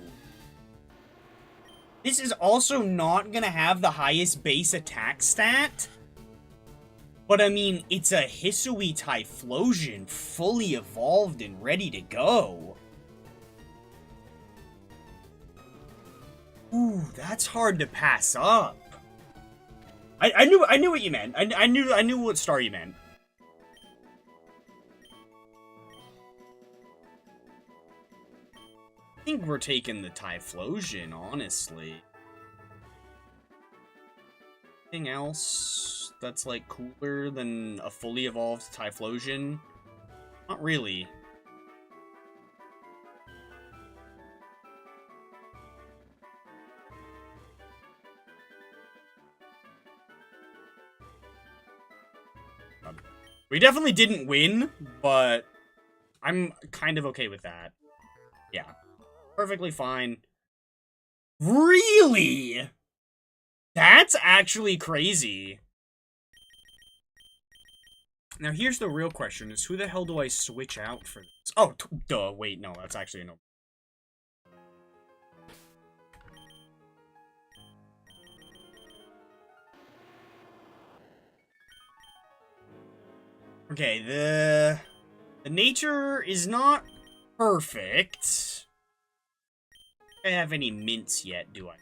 Speaker 1: This is also not gonna have the highest base attack stat. But, I mean, it's a Hisui Typhlosion, fully evolved and ready to go. Ooh, that's hard to pass up. I knew what you meant. I knew what star you meant. I think we're taking the Typhlosion, honestly. Anything else that's, like, cooler than a fully evolved Typhlosion? Not really. We definitely didn't win, but I'm kind of okay with that. Yeah. Perfectly fine. Really? That's actually crazy. Now here's the real question, is who the hell do I switch out for this? Oh, duh, wait, no, that's actually no. Okay, the nature is not perfect. I don't have any mints yet, do I?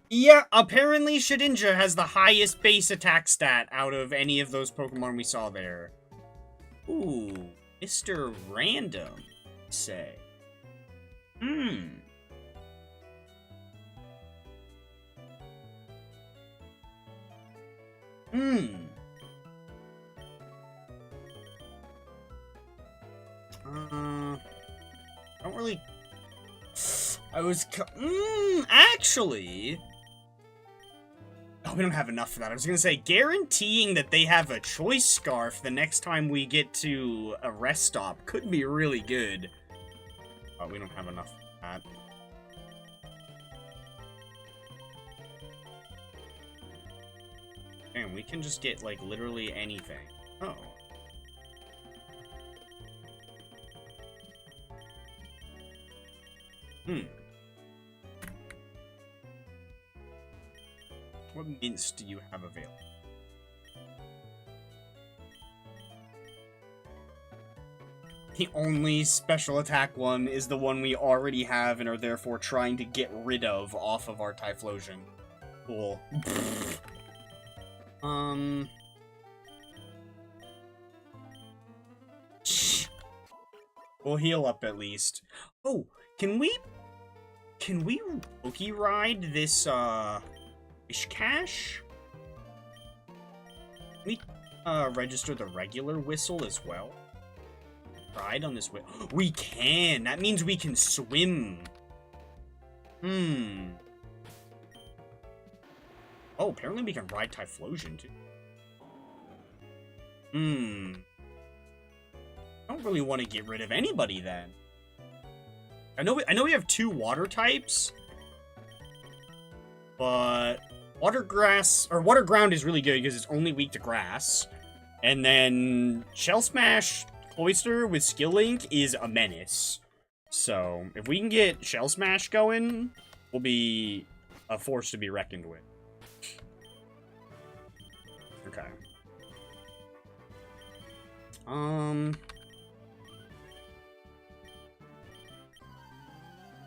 Speaker 1: Yeah, apparently Shedinja has the highest base attack stat out of any of those Pokemon we saw there. Ooh, Mr. Random, say. Hmm. I don't really... actually... Oh, we don't have enough for that. I was gonna say, guaranteeing that they have a choice scarf the next time we get to a rest stop could be really good. But we don't have enough for that. Damn, we can just get, like, literally anything. Oh. What mints do you have available? The only special attack one is the one we already have and are therefore trying to get rid of off of our Typhlosion. Cool. We'll heal up at least. Oh, can we Poke Ride this, Wish Cache? Can we, register the regular whistle as well? Ride on this whistle. We can! That means we can swim. Oh, apparently we can ride Typhlosion, too. I don't really want to get rid of anybody, then. I know we have 2 water types, but water ground is really good because it's only weak to grass. And then Shell Smash Cloyster with Skill Link is a menace. So if we can get Shell Smash going, we'll be a force to be reckoned with. Okay.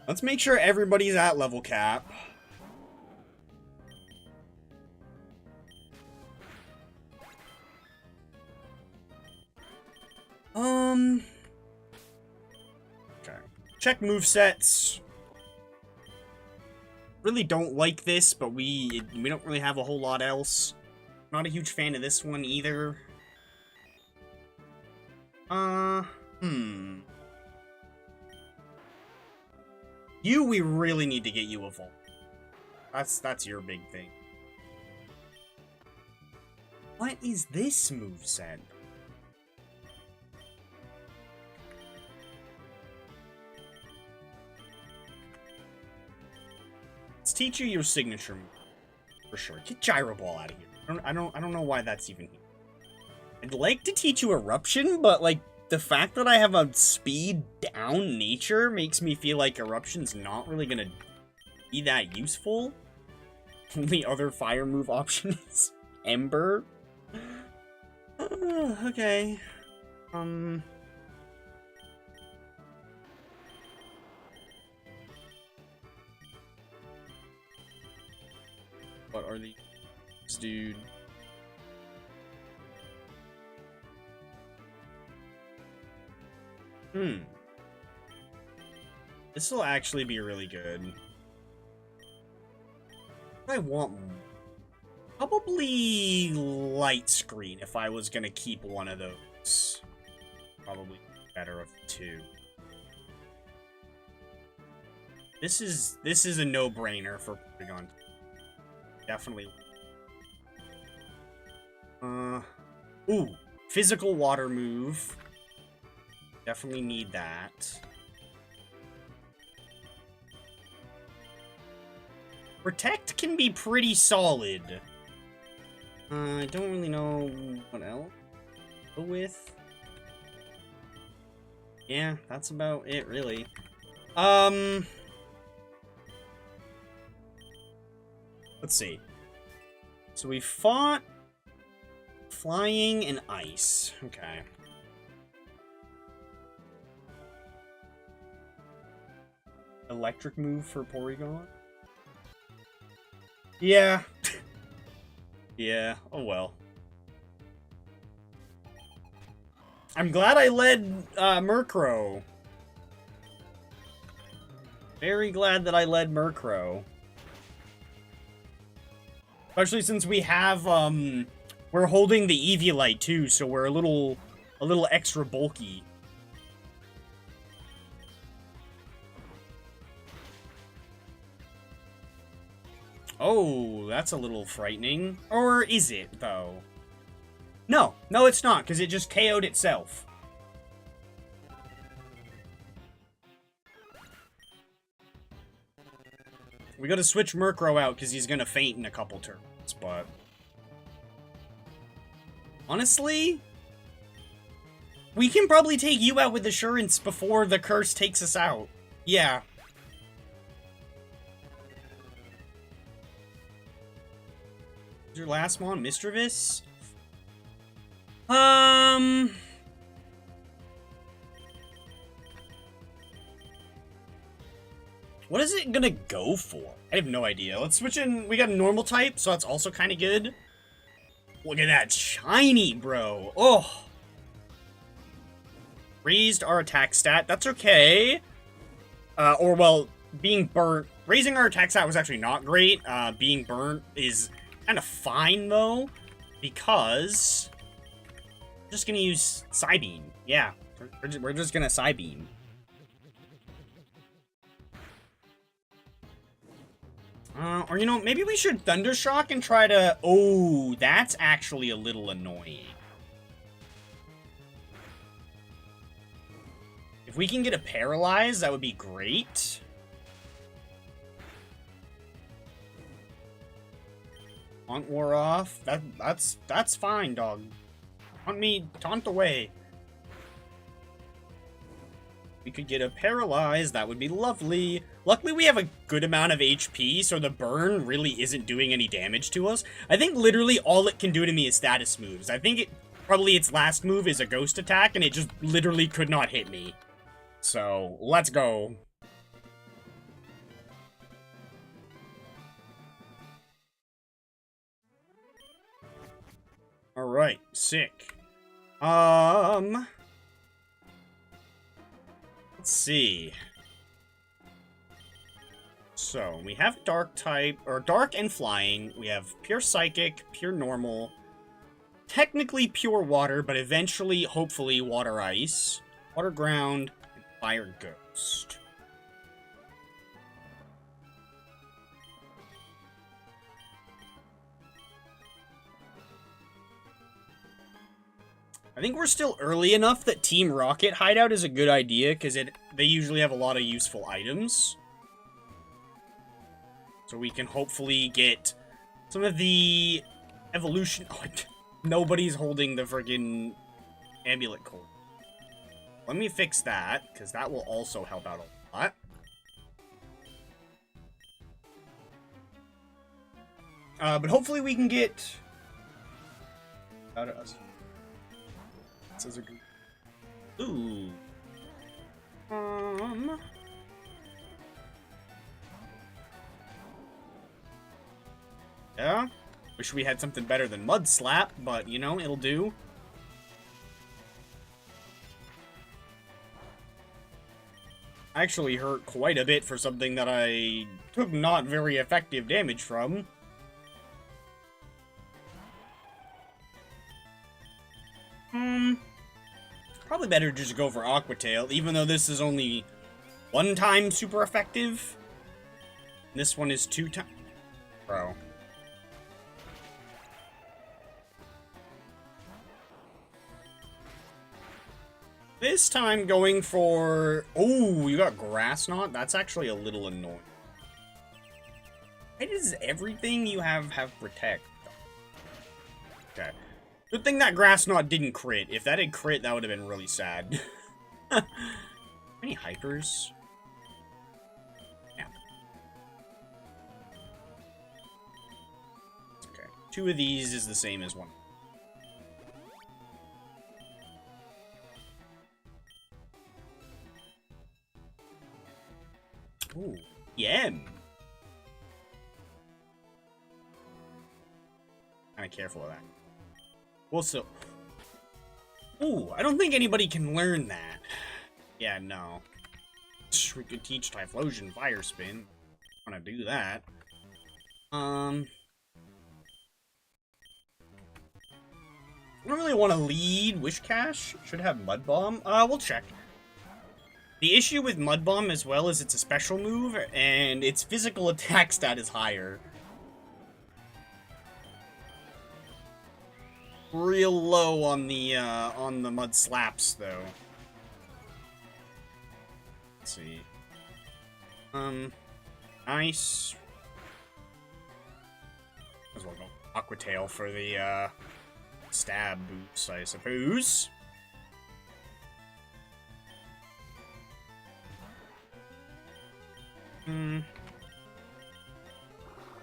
Speaker 1: Let's make sure everybody's at level cap. Okay. Check movesets. Really don't like this, but we don't really have a whole lot else. Not a huge fan of this one either. You, we really need to get you evolved. That's your big thing. What is this moveset? Let's teach you your signature move. For sure. Get Gyro Ball out of here. I don't know why that's even here. I'd like to teach you Eruption, but like the fact that I have a speed down nature makes me feel like Eruption's not really gonna be that useful. Only other fire move option is Ember. Okay. What are these, dude? This will actually be really good. I want probably Light Screen if I was gonna keep one of those. Probably better of two. This is a no-brainer for Porygon. Definitely. Ooh, physical water move. Definitely need that. Protect can be pretty solid. I don't really know what else to go with. Yeah, that's about it, really. Let's see. So we fought flying and ice. Okay. Electric move for Porygon? Yeah. Yeah, oh well. I'm glad I led Murkrow. Very glad that I led Murkrow. Especially since we have, we're holding the Eviolite too, so we're a little extra bulky. Oh, that's a little frightening. Or is it, though? No, it's not, because it just KO'd itself. We gotta switch Murkrow out, because he's gonna faint in a couple turns, but... honestly... we can probably take you out with Assurance before the curse takes us out. Yeah. Your last one, Mischievous? What is it gonna go for? I have no idea. Let's switch in. We got a normal type, so that's also kind of good. Look at that shiny, bro. Oh. Raised our attack stat. That's okay. Or, well, being burnt. Raising our attack stat was actually not great. Being burnt is kind of fine, though, because we're just gonna use Psybeam. Yeah, we're just gonna Psybeam. Or, you know, maybe we should Thundershock and try to... oh, that's actually a little annoying. If we can get a Paralyze, that would be great. Taunt wore off. That's fine, dog. Taunt away. we could get a paralyzed. That would be lovely. Luckily, we have a good amount of HP, so the burn really isn't doing any damage to us. I think literally all it can do to me is status moves. I think probably its last move is a ghost attack, and it just literally could not hit me. So, let's go. Alright, sick. Let's see. So, we have dark type, or dark and flying. We have pure psychic, pure normal, technically pure water, but eventually, hopefully, water ice, water ground, and fire ghost. I think we're still early enough that Team Rocket Hideout is a good idea, because they usually have a lot of useful items. So we can hopefully get some of the evolution... Oh, nobody's holding the friggin' amulet cord. Let me fix that, because that will also help out a lot. But hopefully we can get... out of us. Ooh. Yeah? Wish we had something better than Mud Slap, but, you know, it'll do. I actually hurt quite a bit for something that I took not very effective damage from. Probably better just go for Aqua Tail, even though this is only one time super effective. This one is 2 times. Bro. This time going for... Oh, you got Grass Knot? That's actually a little annoying. Why does everything you have Protect? Okay. Good thing that Grass Knot didn't crit. If that had crit, that would have been really sad. Any hypers? Yeah. Okay. 2 of these is the same as 1. Ooh. Yeah. Kinda careful of that. Well, so... Ooh, I don't think anybody can learn that. Yeah, no. We could teach Typhlosion Fire Spin. I wanna do that. I don't really want to lead Wish Cache. Should have Mud Bomb. We'll check. The issue with Mud Bomb as well is it's a special move, and its physical attack stat is higher. Real low on the Mud Slaps, though. Let's see. Nice. As well go Aqua Tail for the, stab boost, I suppose.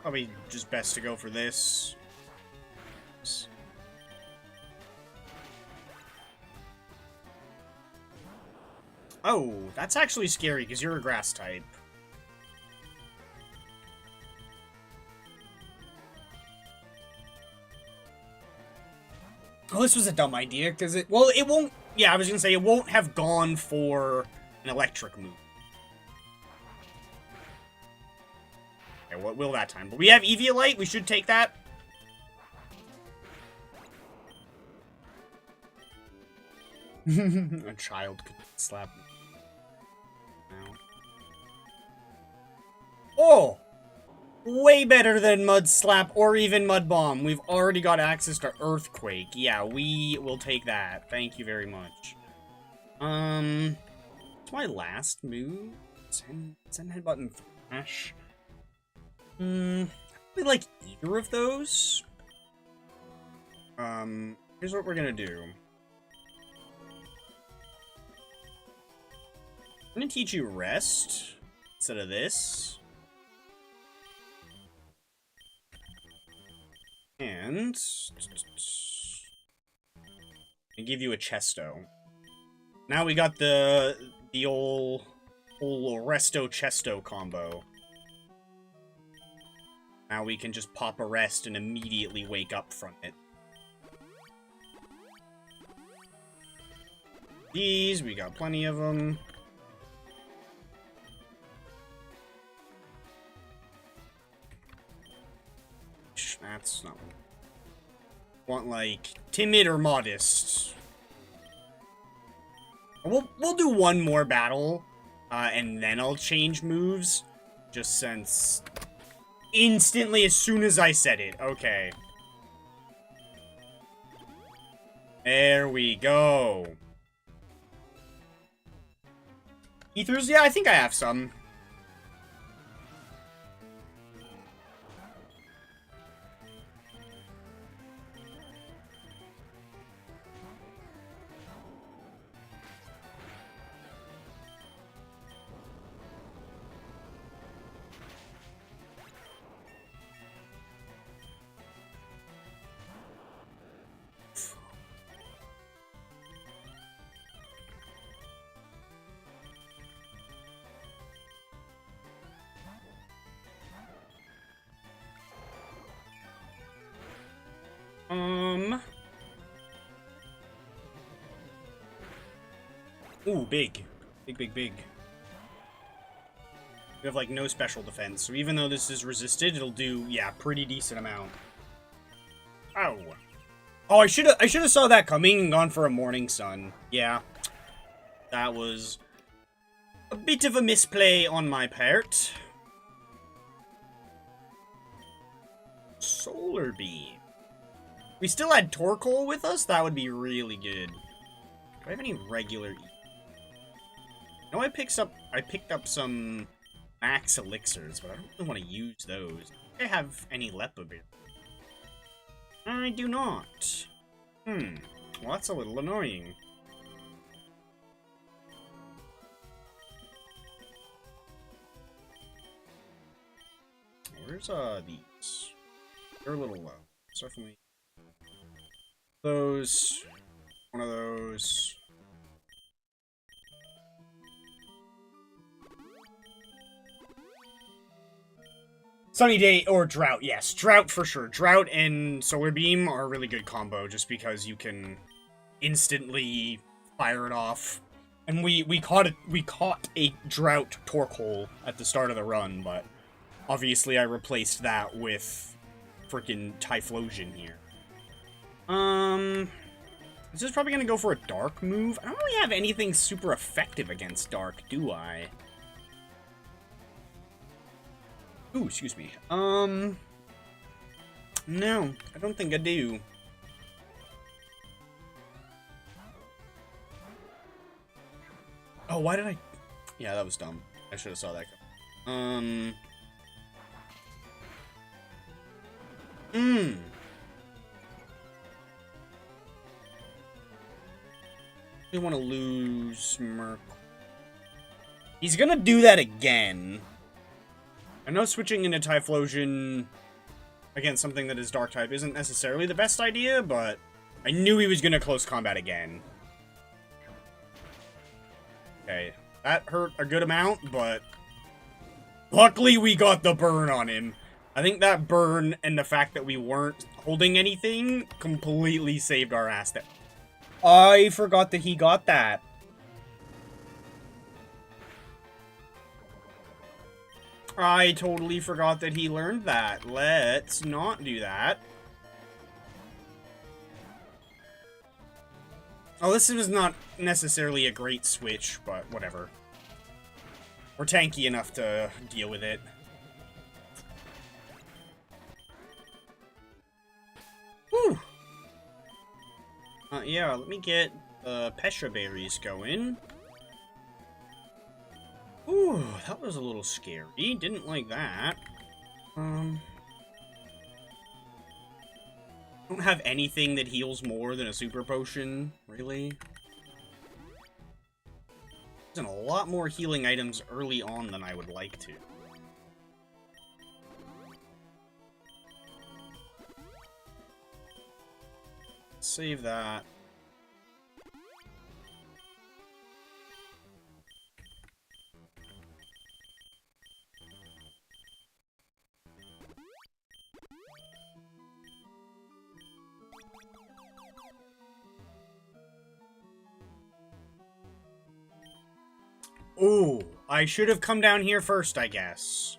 Speaker 1: Probably just best to go for this. Oh, that's actually scary, because you're a grass type. Oh, this was a dumb idea, because it won't, yeah, I was gonna say, it won't have gone for an electric move. Okay, what will that time? But we have Eviolite, we should take that. A child could slap me. Oh! Way better than Mud Slap or even Mud Bomb. We've already got access to Earthquake. Yeah, we will take that. Thank you very much. What's my last move? Send Headbutt and Thrash. I really like either of those. Here's what we're gonna do. I'm gonna teach you rest instead of this. And I give you a Chesto. Now we got the old Resto Chesto combo. Now we can just pop a rest and immediately wake up from it. These, we got plenty of them. That's not... Want, like, timid or modest. We'll do one more battle, and then I'll change moves. Just since... Instantly, as soon as I said it. Okay. There we go. Ethers? Yeah, I think I have some. Ooh, big. Big, big, big. We have, like, no special defense, so even though this is resisted, it'll do, yeah, pretty decent amount. Ow. Oh, I should've saw that coming and gone for a Morning Sun. Yeah. That was a bit of a misplay on my part. Solar Beam. We still had Torkoal with us? That would be really good. Do I have any regular... I know I picked up some max elixirs, but I don't really want to use those. Do I have any Lepa Beer? I do not. Well, that's a little annoying. Where's, these? They're a little low. So definitely... Those... One of those... Sunny Day or Drought, yes. Drought for sure. Drought and Solar Beam are a really good combo just because you can instantly fire it off. And we caught a Drought Torkoal at the start of the run, but obviously I replaced that with freaking Typhlosion here. This is probably gonna go for a Dark move. I don't really have anything super effective against Dark, do I? Ooh, excuse me. No, I don't think I do. Oh, why did I... Yeah, that was dumb. I should have saw that coming. I want to lose Merc. He's gonna do that again. I know switching into Typhlosion against something that is Dark type isn't necessarily the best idea, but I knew he was gonna close combat again. Okay, that hurt a good amount, but luckily we got the burn on him. I think that burn and the fact that we weren't holding anything completely saved our ass there. I forgot that he got that. I totally forgot that he learned that. Let's not do that. Oh, this was not necessarily a great switch, but whatever. We're tanky enough to deal with it. Whew. Yeah, let me get the Pesha berries going. Ooh, that was a little scary. Didn't like that. Don't have anything that heals more than a super potion, really. Using a lot more healing items early on than I would like to. Save that. Ooh, I should have come down here first, I guess.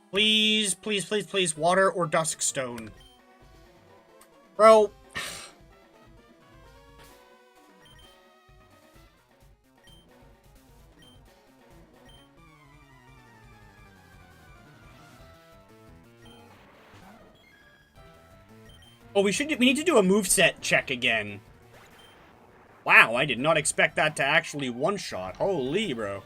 Speaker 1: Please, please, please, please, water or duskstone. Bro. Oh, we need to do a moveset check again. Wow, I did not expect that to actually one-shot. Holy, bro.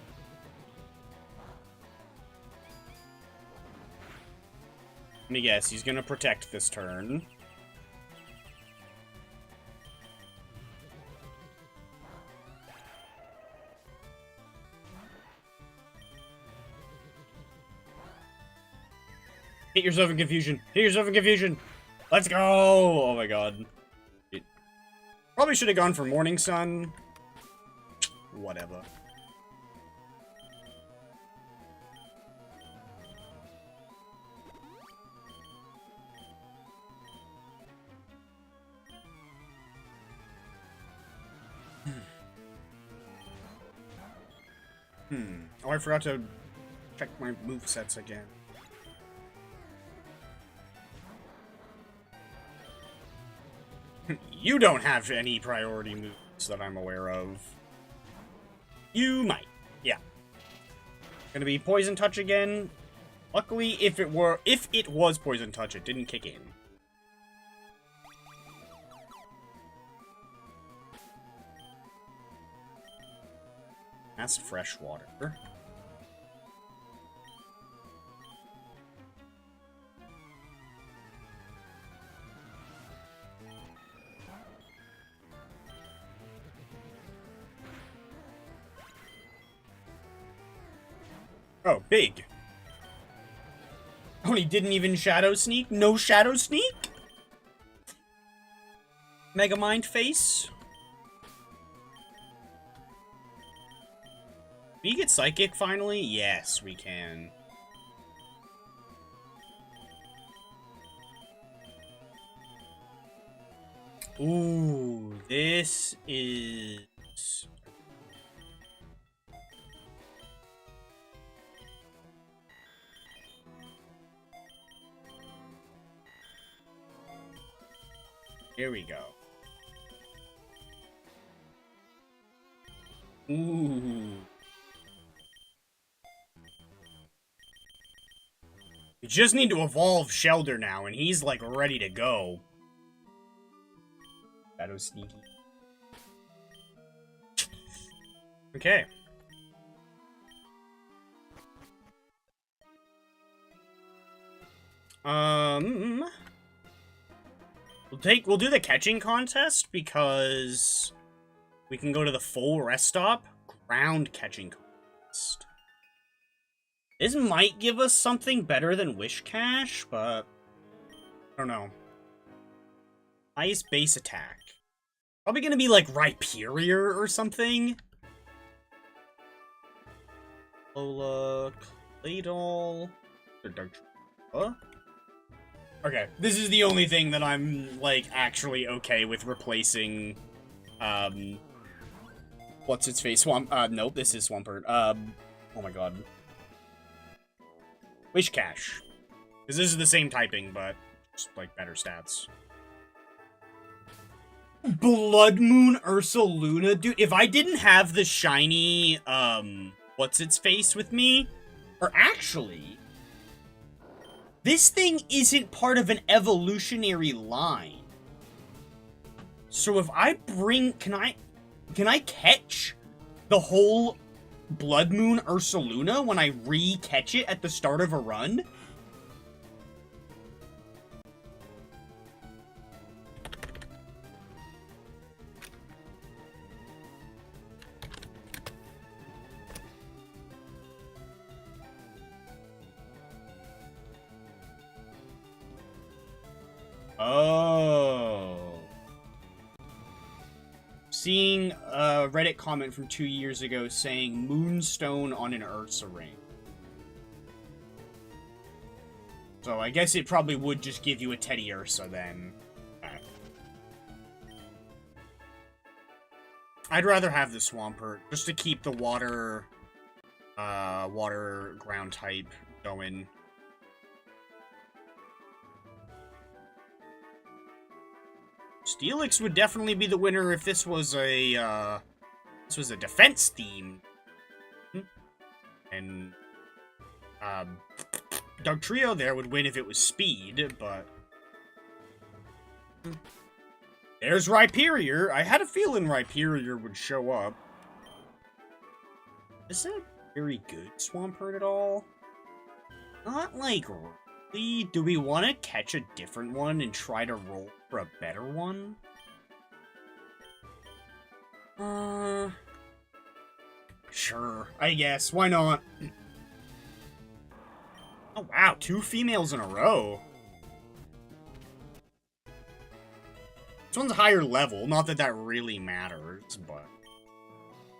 Speaker 1: Let me guess, he's gonna protect this turn. Hit yourself in confusion. Hit yourself in confusion. Let's go! Oh my god. Probably should have gone for Morning Sun. Whatever. Oh, I forgot to check my movesets again. You don't have any priority moves that I'm aware of. You might. Yeah. Gonna be Poison Touch again. Luckily, if it was Poison Touch, it didn't kick in. That's fresh water. Oh, big. Oh, he didn't even Shadow Sneak? No Shadow Sneak? Mega Mind face? Can we get Psychic finally? Yes, we can. Ooh, this is... Here we go. Ooh. We just need to evolve Shelder now, and he's, like, ready to go. Shadow Sneaky. Okay. We'll do the catching contest, because we can go to the full rest stop. Ground catching contest. This might give us something better than Wish Cash, but I don't know. Highest base attack. Probably gonna be like Rhyperior or something. Lola, Claydol, huh? Okay, this is the only thing that I'm, like, actually okay with replacing, what's its face? Nope, this is Swampert. Oh my god. Wish Cash. Because this is the same typing, but just, like, better stats. Blood Moon Ursaluna? Dude, if I didn't have the shiny, what's its face with me? Or actually... This thing isn't part of an evolutionary line. So if I bring... Can I catch the whole Blood Moon Ursaluna when I re-catch it at the start of a run? seeing a Reddit comment from 2 years ago saying Moonstone on an Ursa ring. So I guess it probably would just give you a Teddy Ursa then. Okay. I'd rather have the Swampert just to keep the water ground type going. Steelix would definitely be the winner if this was a defense theme. And Dugtrio there would win if it was speed, but there's Rhyperior. I had a feeling Rhyperior would show up. Is that a very good Swampert at all? Not like really. Do we want to catch a different one and try to roll for a better one? Sure, I guess. Why not? Oh, wow. 2 females in a row. This one's higher level. Not that that really matters, but...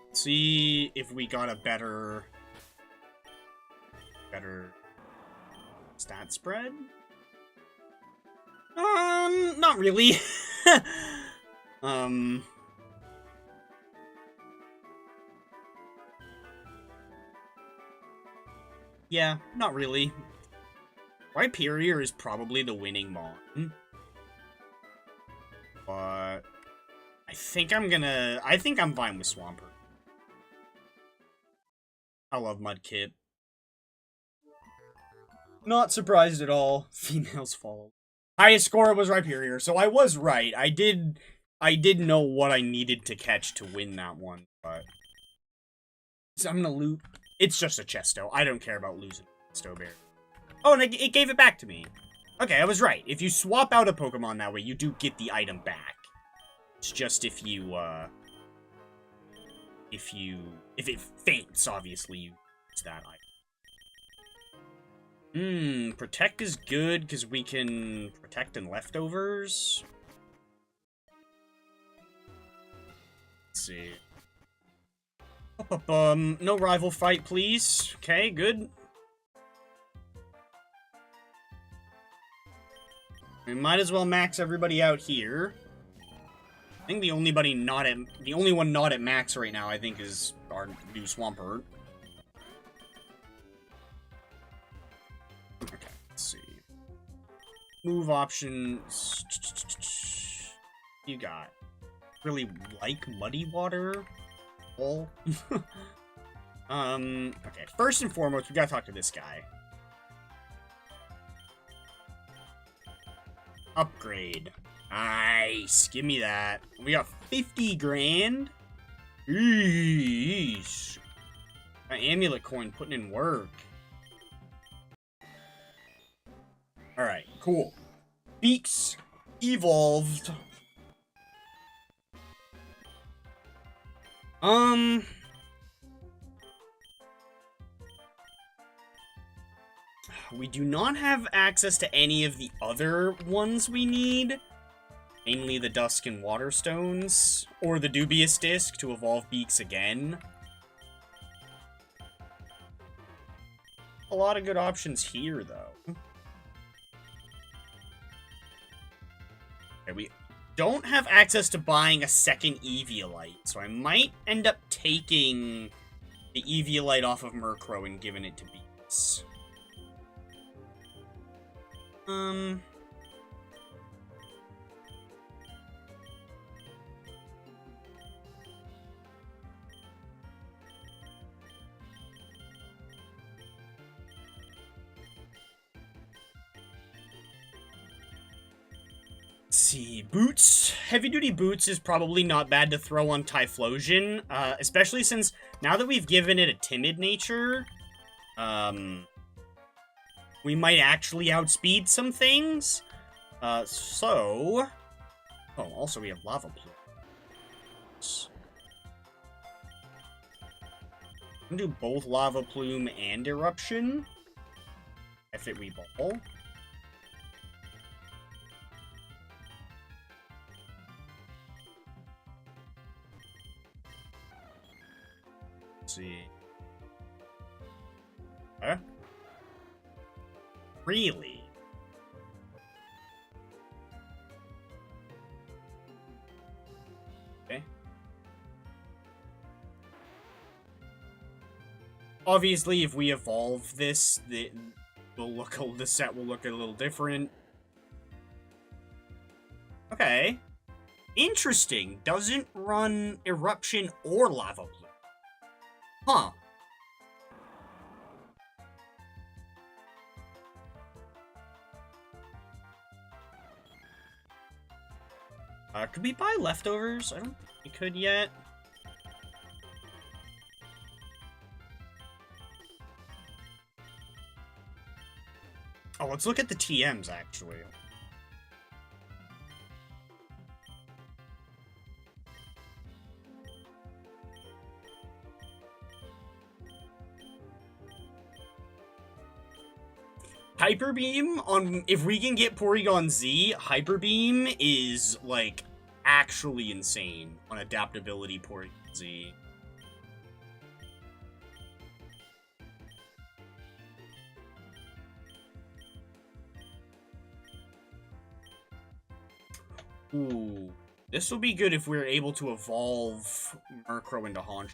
Speaker 1: Let's see if we got a better stat spread? Not really. Yeah, not really. Rhyperior is probably the winning Mon. But I think I'm fine with Swampert. I love Mudkip. Not surprised at all. Females follow. Highest score was Rhyperior, so I was right. I did know what I needed to catch to win that one, but... So I'm gonna loot. It's just a Chesto. I don't care about losing Stowberry. Oh, and it gave it back to me. Okay, I was right. If you swap out a Pokemon that way, you do get the item back. It's just if it faints, obviously, you use that item. Protect is good, because we can protect in leftovers. Let's see. No rival fight, please. Okay, good. We might as well max everybody out here. I think the only one not at max right now, I think, is our new Swampert. Okay, let's see. Move options. You got. Really like Muddy Water? Okay, first and foremost, we gotta talk to this guy. Upgrade. Nice. Give me that. We got 50 grand. Eesh. That amulet coin putting in work. Alright, cool. Beaks evolved. We do not have access to any of the other ones we need. Mainly the Dusk and Water Stones, or the Dubious Disc to evolve Beaks again. A lot of good options here, though. Okay, we don't have access to buying a second Eviolite, so I might end up taking the Eviolite off of Murkrow and giving it to Beaks. Let's see, Boots. Heavy-duty Boots is probably not bad to throw on Typhlosion, especially since now that we've given it a timid nature, we might actually outspeed some things. Oh, also we have Lava Plume. I'm gonna do both Lava Plume and Eruption. If it Weeball. Let's see. Huh? Really? Okay. Obviously, if we evolve this, the set will look a little different. Okay. Interesting. Doesn't run Eruption or Lava Plume. Huh. Could we buy leftovers? I don't think we could yet. Oh, let's look at the TMs, actually. Hyper Beam on, if we can get Porygon Z, Hyper Beam is like actually insane on adaptability Porygon Z. Ooh, this will be good if we're able to evolve Murkrow into Honchkrow.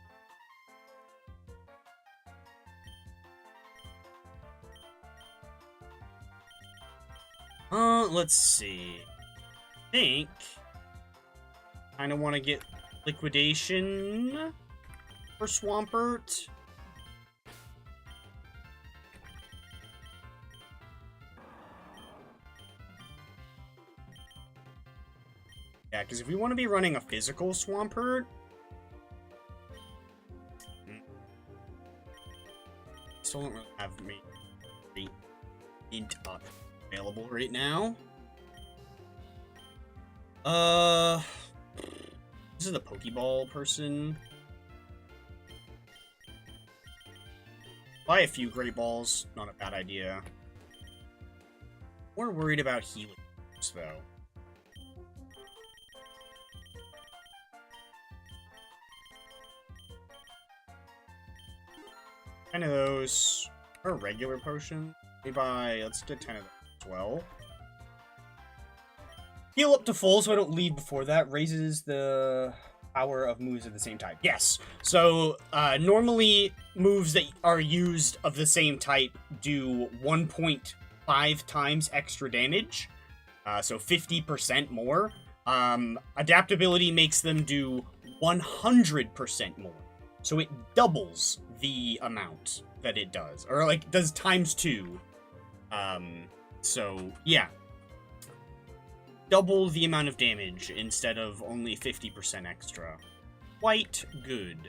Speaker 1: Let's see. I think kind of want to get Liquidation for Swampert. Yeah, because if we want to be running a physical Swampert, still don't really have me int up available right now. This is the Pokeball person. Buy a few Great Balls, not a bad idea. We're worried about healing, though. Kind of those. Or a regular potion. We buy, let's do 10 of them as well. Heal up to full so I don't leave before that. Raises the power of moves of the same type. Yes. So, normally, moves that are used of the same type do 1.5 times extra damage. So 50% more. Adaptability makes them do 100% more. So it doubles the amount that it does. Or, like, does times 2. So, yeah. Double the amount of damage instead of only 50% extra. Quite good.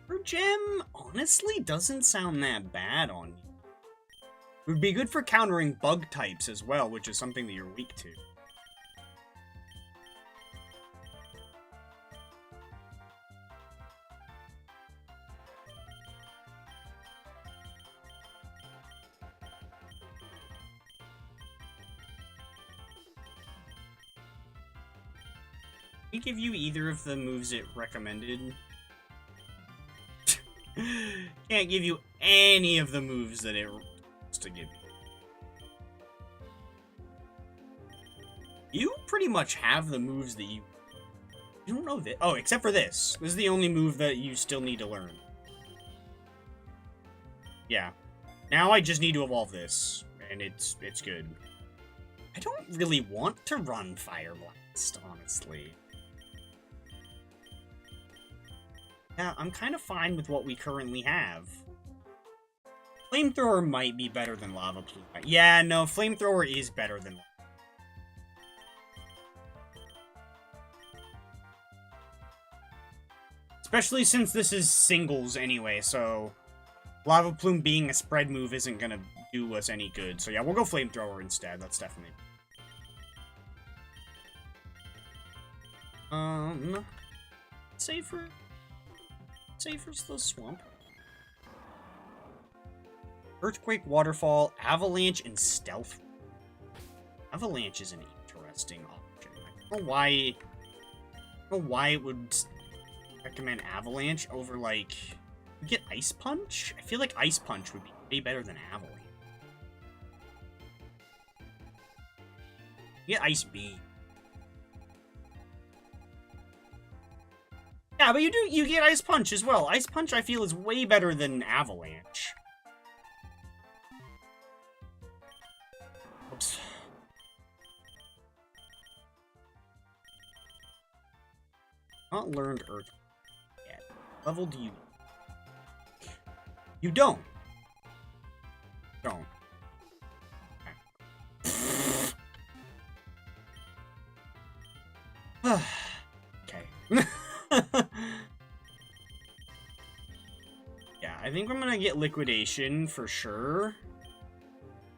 Speaker 1: Her gem honestly doesn't sound that bad on you. It would be good for countering bug types as well, which is something that you're weak to. Can it give you either of the moves it recommended? Can't give you any of the moves that it wants to give you. You pretty much have the moves that you don't know that. Oh, except for this. This is the only move that you still need to learn. Yeah. Now I just need to evolve this, and it's good. I don't really want to run Fire Blast, honestly. Yeah, I'm kind of fine with what we currently have. Flamethrower might be better than Lava Plume. Yeah, no, Flamethrower is better than Lava. Especially since this is singles anyway, so Lava Plume being a spread move isn't gonna do us any good. So yeah, we'll go Flamethrower instead. That's definitely... Safer's the Swamp. Earthquake, Waterfall, Avalanche, and Stealth. Avalanche is an interesting option. I don't know why it would recommend Avalanche over, like... You get Ice Punch? I feel like Ice Punch would be way better than Avalanche. You get Ice Beam. Yeah, but you get Ice Punch as well. Ice Punch, I feel, is way better than Avalanche. Oops. Not learned Earth yet. Level do you... You don't. Don't. Okay. Yeah, I think I'm gonna get Liquidation for sure.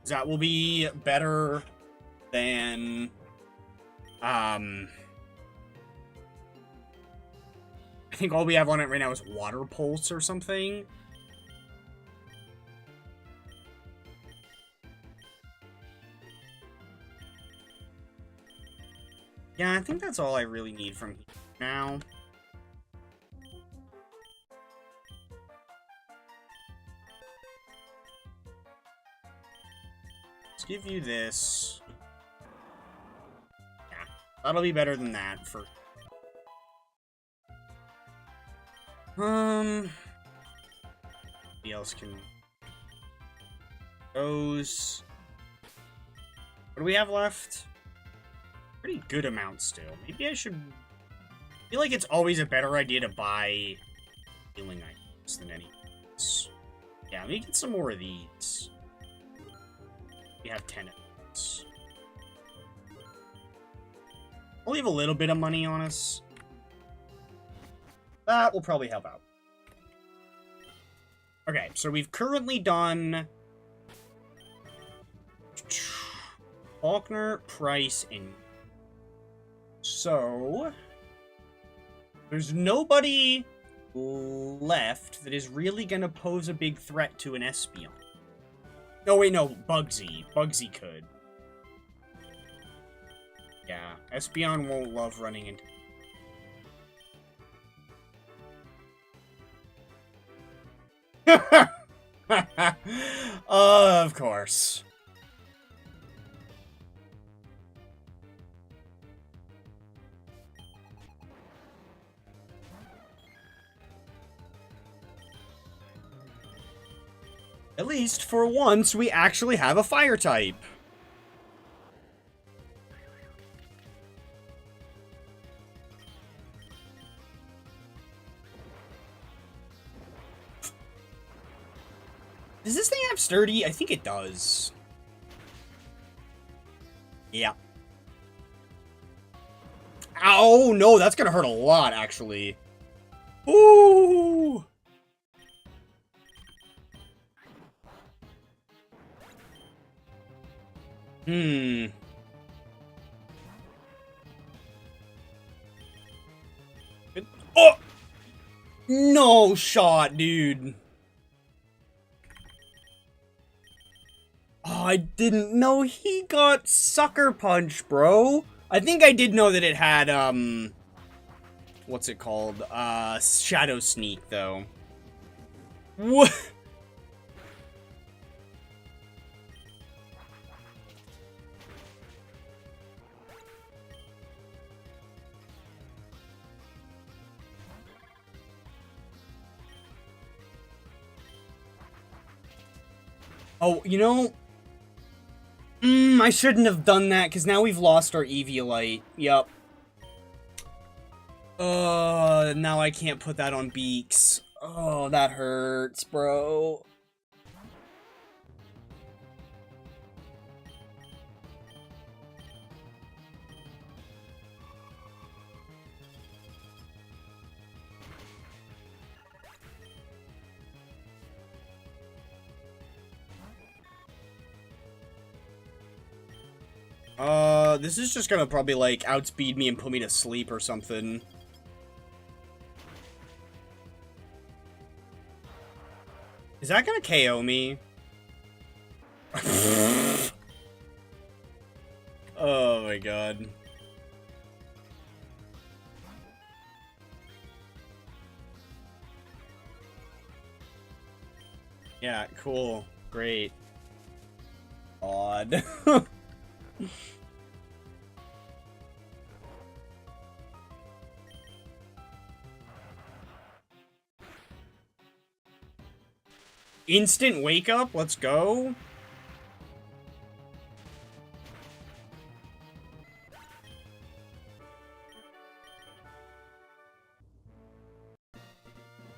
Speaker 1: That will be better than... I think all we have on it right now is Water Pulse or something. Yeah, I think that's all I really need from here now. Let's give you this. Yeah, that'll be better than that for... Who else can... Those... What do we have left? Pretty good amount still. Maybe I should... I feel like it's always a better idea to buy healing items than anything else. Yeah, let me get some more of these. We have 10 of these. I'll leave a little bit of money on us. That will probably help out. Okay, so we've currently done... Faulkner, Price, and... So... There's nobody left that is really gonna pose a big threat to an Espeon. No, wait, no, Bugsy. Bugsy could. Yeah, Espeon won't love running into... Of course. At least, for once, we actually have a fire type. Does this thing have sturdy? I think it does. Yeah. Oh, no, that's gonna hurt a lot, actually. Ooh! Hmm. Oh! No shot, dude. Oh, I didn't know he got Sucker Punch, bro. I think I did know that it had, what's it called? Shadow Sneak, though. What? Oh, you know... I shouldn't have done that, because now we've lost our Eviolite. Yup. Now I can't put that on Beaks. Oh, that hurts, bro. This is just gonna probably, like, outspeed me and put me to sleep or something. Is that gonna KO me? Oh my god. Yeah, cool. Great. Odd. Instant wake up? Let's go.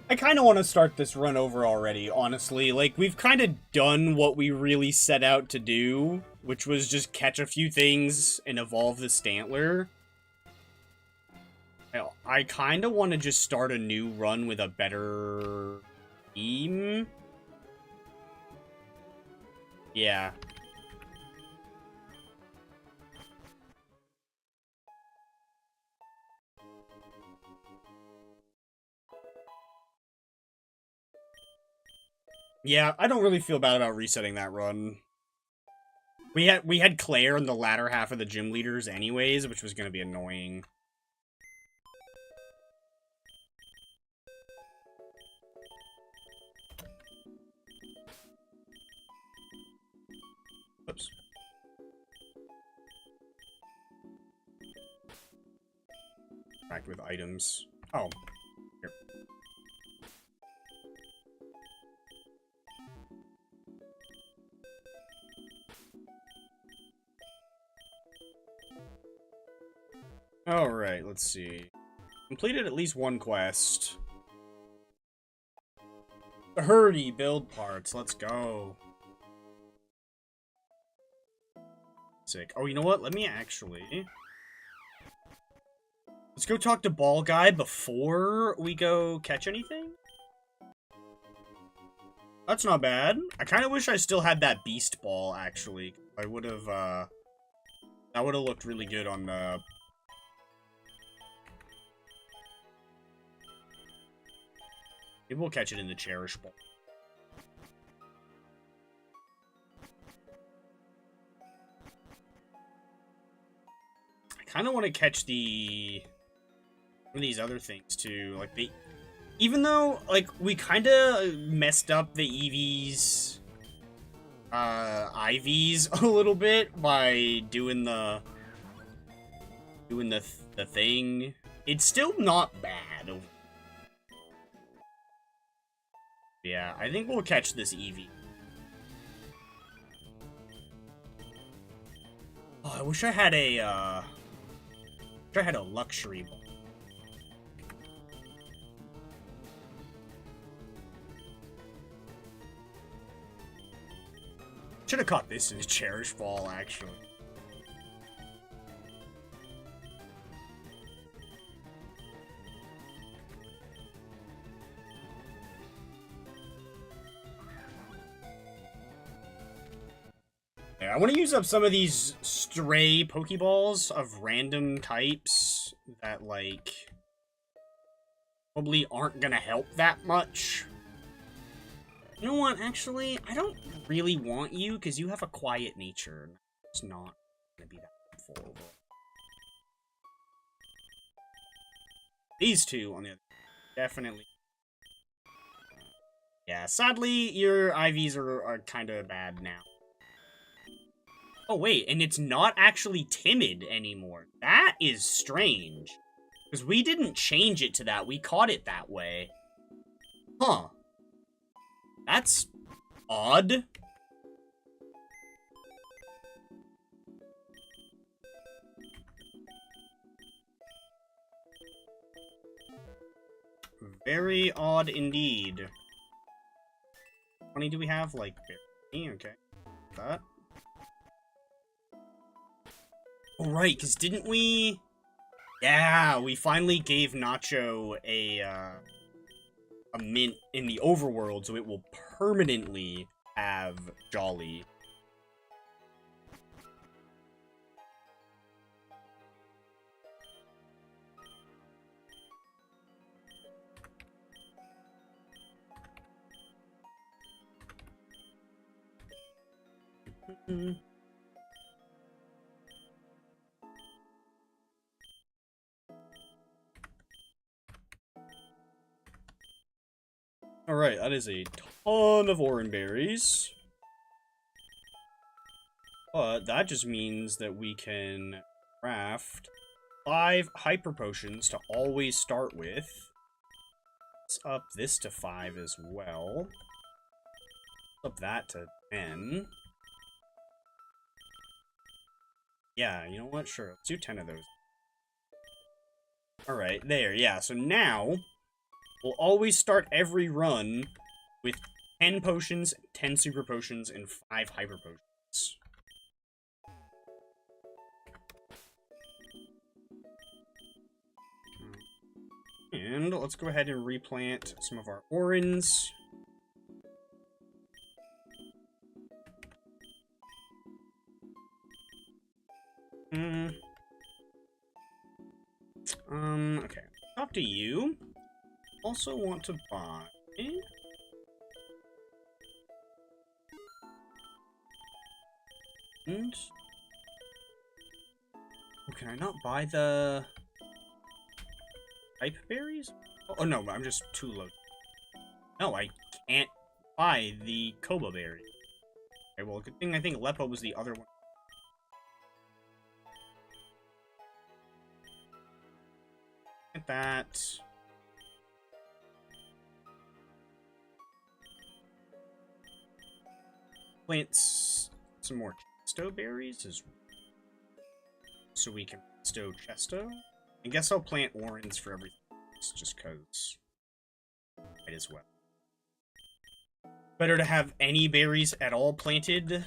Speaker 1: I kind of want to start this run over already, honestly. Like, we've kind of done what we really set out to do, which was just catch a few things and evolve the Stantler. I kind of want to just start a new run with a better team. Yeah. Yeah, I don't really feel bad about resetting that run. We had Claire in the latter half of the gym leaders anyways, which was going to be annoying. Oops. Back with items. Oh. Here. Alright, let's see. Completed at least one quest. Hurdy, build parts. Let's go. Sick. Oh, you know what? Let me actually... Let's go talk to Ball Guy before we go catch anything. That's not bad. I kind of wish I still had that Beast Ball, actually. I would have, that would have looked really good on the... Maybe we'll catch it in the Cherish Ball. I kind of want to catch the... Some of these other things, too. Like, the... Even though, like, we kind of messed up the Eevee's... IVs a little bit by doing the... the thing. It's still not bad. Yeah, I think we'll catch this Eevee. Oh, I wish I had a, luxury ball. Should have caught this in a Cherish Ball, actually. Yeah, I want to use up some of these stray Pokeballs of random types that, like, probably aren't gonna help that much. You know what, actually, I don't really want you, because you have a quiet nature. It's not gonna be that helpful. These two, on the other hand, definitely. Yeah, sadly, your IVs are kind of bad now. Oh, wait, and it's not actually timid anymore. That is strange. Because we didn't change it to that. We caught it that way. Huh. That's odd. Very odd indeed. How many do we have? Like, 50? Okay. That. Oh, right, because didn't we... Yeah, we finally gave Nacho a mint in the overworld, so it will permanently have Jolly. Alright, that is a ton of orange berries. But that just means that we can craft 5 hyper potions to always start with. Let's up this to 5 as well. Up that to 10. Yeah, you know what? Sure, let's do 10 of those. Alright, there, yeah. So now, we'll always start every run with 10 potions, 10 super potions, and 5 hyper potions. And let's go ahead and replant some of our orens. Okay. Talk to you. Also want to buy... And... Oh, can I not buy the... Hype berries? Oh, no, I'm just too low. No, I can't buy the Koba berry. Okay, well, good thing I think Lepo was the other one. At that. Plant some more Chesto berries as well. So we can stow Chesto. I guess I'll plant orange for everything else, just because. Might as well. Better to have any berries at all planted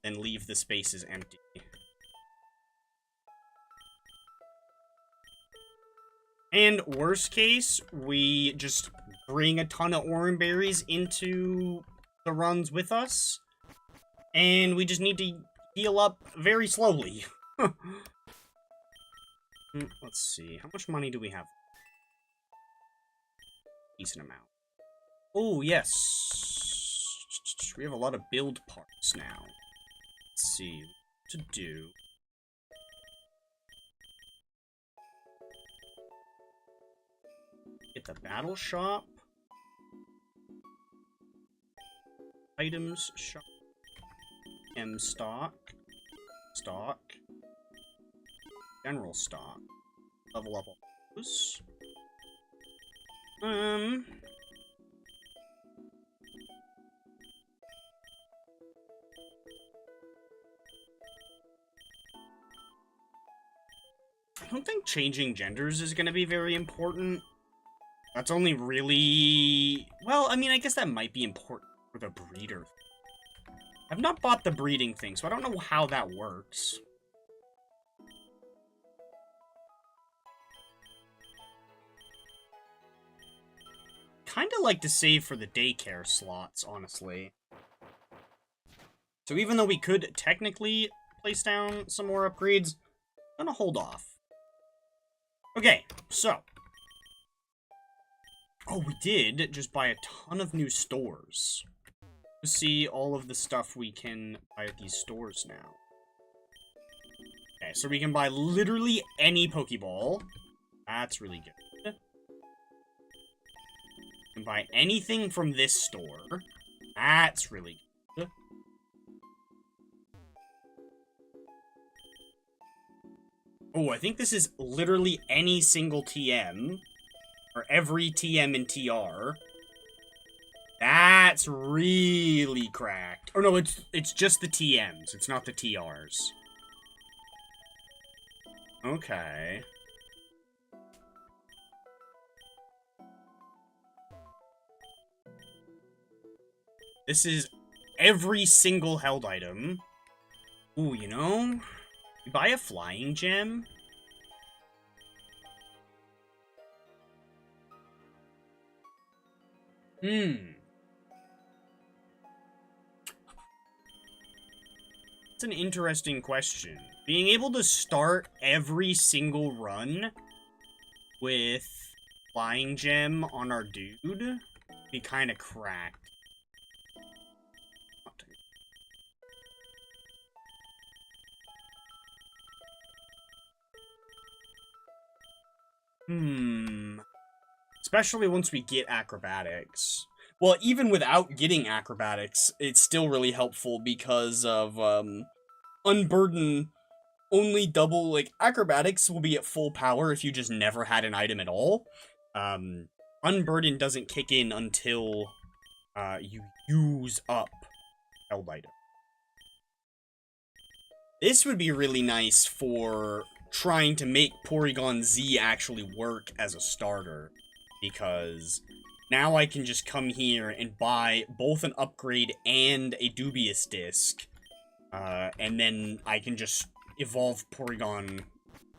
Speaker 1: than leave the spaces empty. And worst case, we just bring a ton of orange berries into the runs with us, and we just need to heal up very slowly. Let's see, how much money do we have? Decent amount. Oh, yes. We have a lot of build parts now. Let's see what to do. Get the battle shop. Items shop. M stock. Stock. General stock. Level up all those. I don't think changing genders is going to be very important. That's only really... Well, I mean, I guess that might be important for the breeder. I've not bought the breeding thing, so I don't know how that works. Kinda like to save for the daycare slots, honestly. So even though we could technically place down some more upgrades, I'm gonna hold off. Okay, so. Oh, we did just buy a ton of new stores. To see all of the stuff we can buy at these stores now. Okay, so we can buy literally any Pokeball. That's really good. We can buy anything from this store. That's really good. Oh, I think this is literally any single TM. Or every TM and TR. That's really cracked. Or no, it's just the TMs. It's not the TRs. Okay. This is every single held item. Ooh, you know? You buy a flying gem? That's an interesting question. Being able to start every single run with flying gem on our dude would be kind of cracked. Especially once we get acrobatics. Well, even without getting acrobatics, it's still really helpful because of unburden only double, like, acrobatics will be at full power if you just never had an item at all. Unburden doesn't kick in until you use up held item. This would be really nice for trying to make Porygon Z actually work as a starter, because now I can just come here and buy both an upgrade and a dubious disc, and then I can just evolve Porygon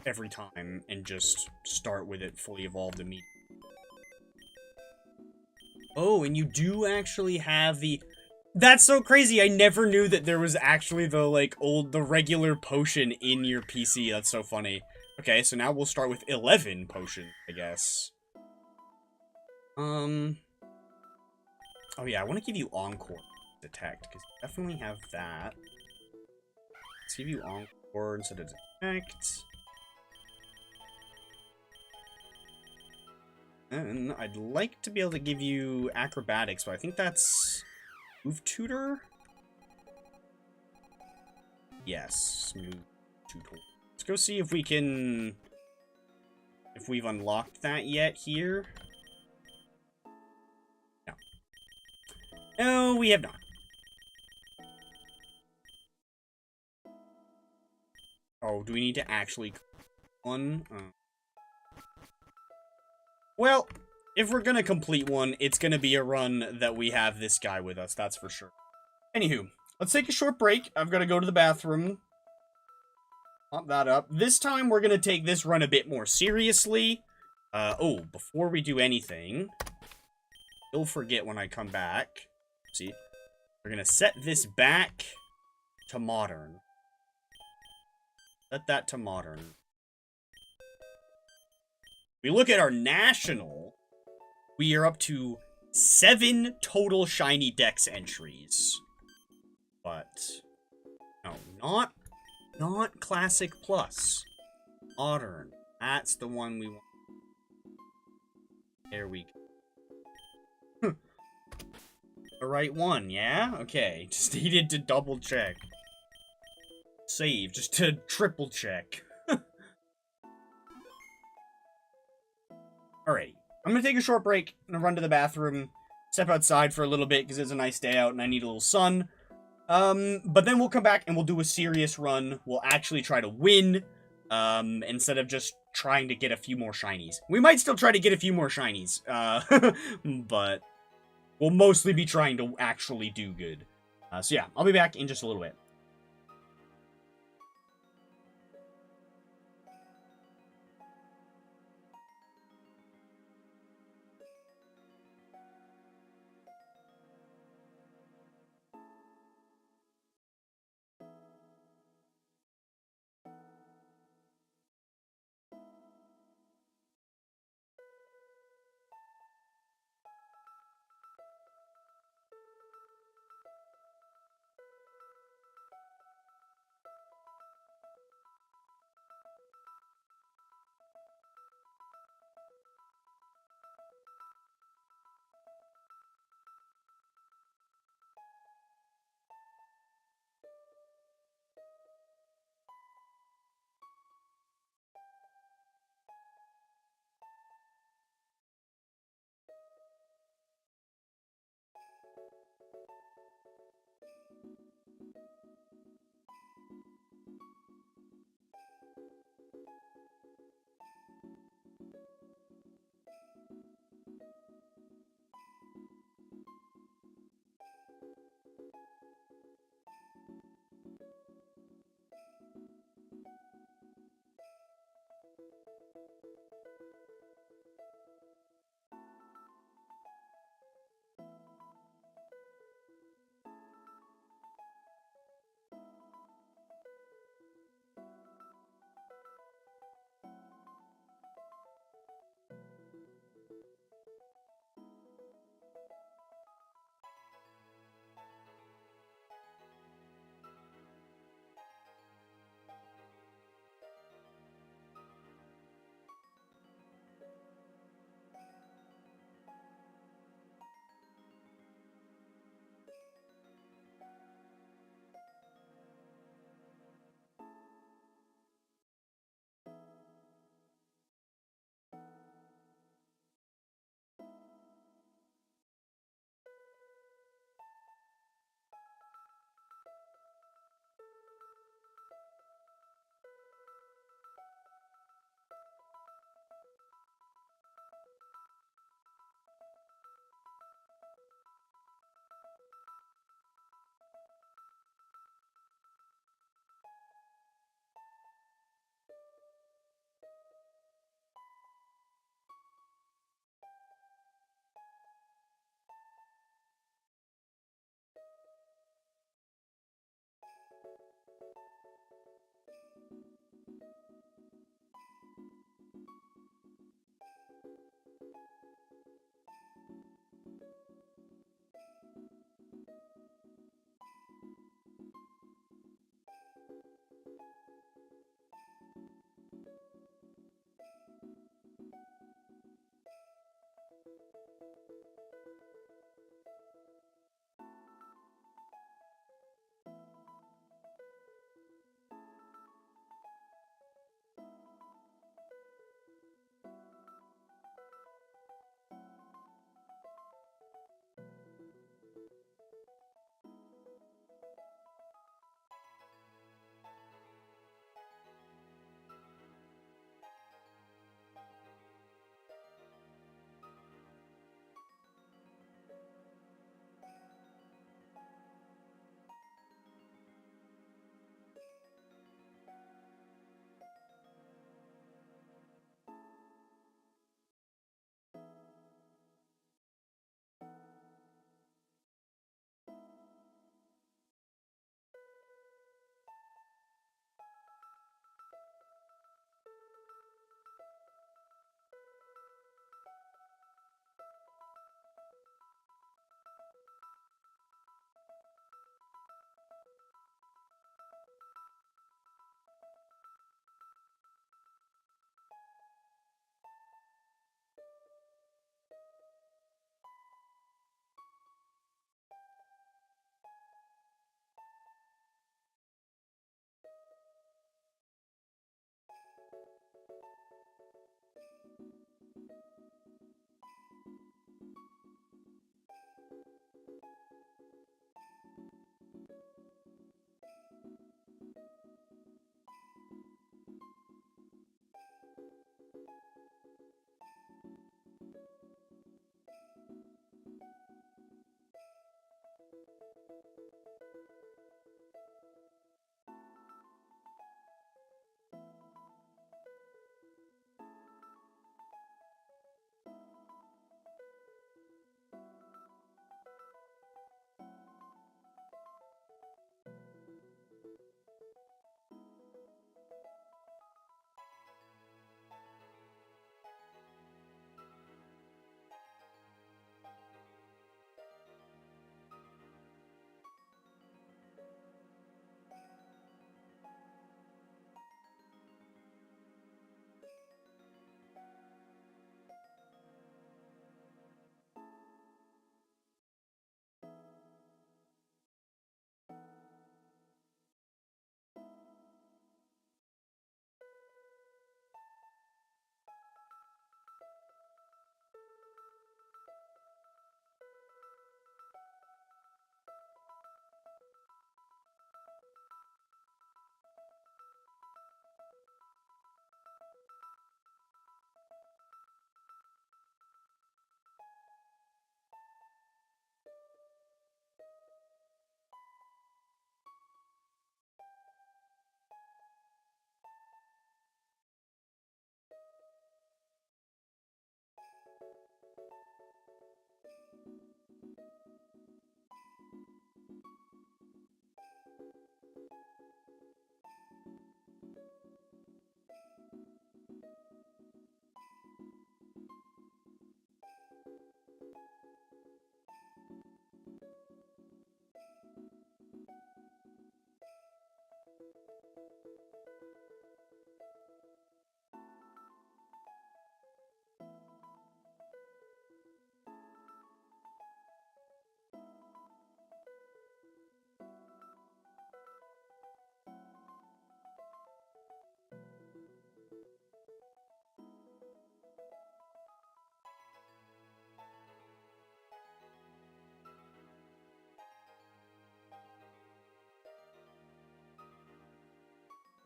Speaker 1: every time and just start with it fully evolved immediately. Oh, and you do actually have the... That's so crazy, I never knew that there was actually the, like, the regular potion in your PC. That's so funny. Okay, so now we'll start with 11 potions, I guess. Oh yeah, I want to give you Encore Detect, because you definitely have that. Let's give you Encore instead of Detect. And I'd like to be able to give you Acrobatics, but I think that's... Move Tutor? Yes, Move Tutor. Let's go see if we can... If we've unlocked that yet here. No. No, we have not. Oh, do we need to actually... one? Well, if we're gonna complete one, it's gonna be a run that we have this guy with us, that's for sure. Anywho, let's take a short break. I've got to go to the bathroom. Pop that up. This time, we're gonna take this run a bit more seriously. Oh, before we do anything, you'll forget when I come back. See? We're gonna set this back to modern. Set that to modern. We look at our national, we are up to 7 total shiny dex entries. But, no, not classic plus. Modern. That's the one we want. There we go. The right one, yeah? Okay, just needed to double check. Save, just to triple check. Alright, I'm gonna take a short break. I'm gonna run to the bathroom, step outside for a little bit because it's a nice day out and I need a little sun. But then we'll come back and we'll do a serious run. We'll actually try to win, instead of just trying to get a few more shinies. We might still try to get a few more shinies, but we'll mostly be trying to actually do good. So yeah, I'll be back in just a little bit.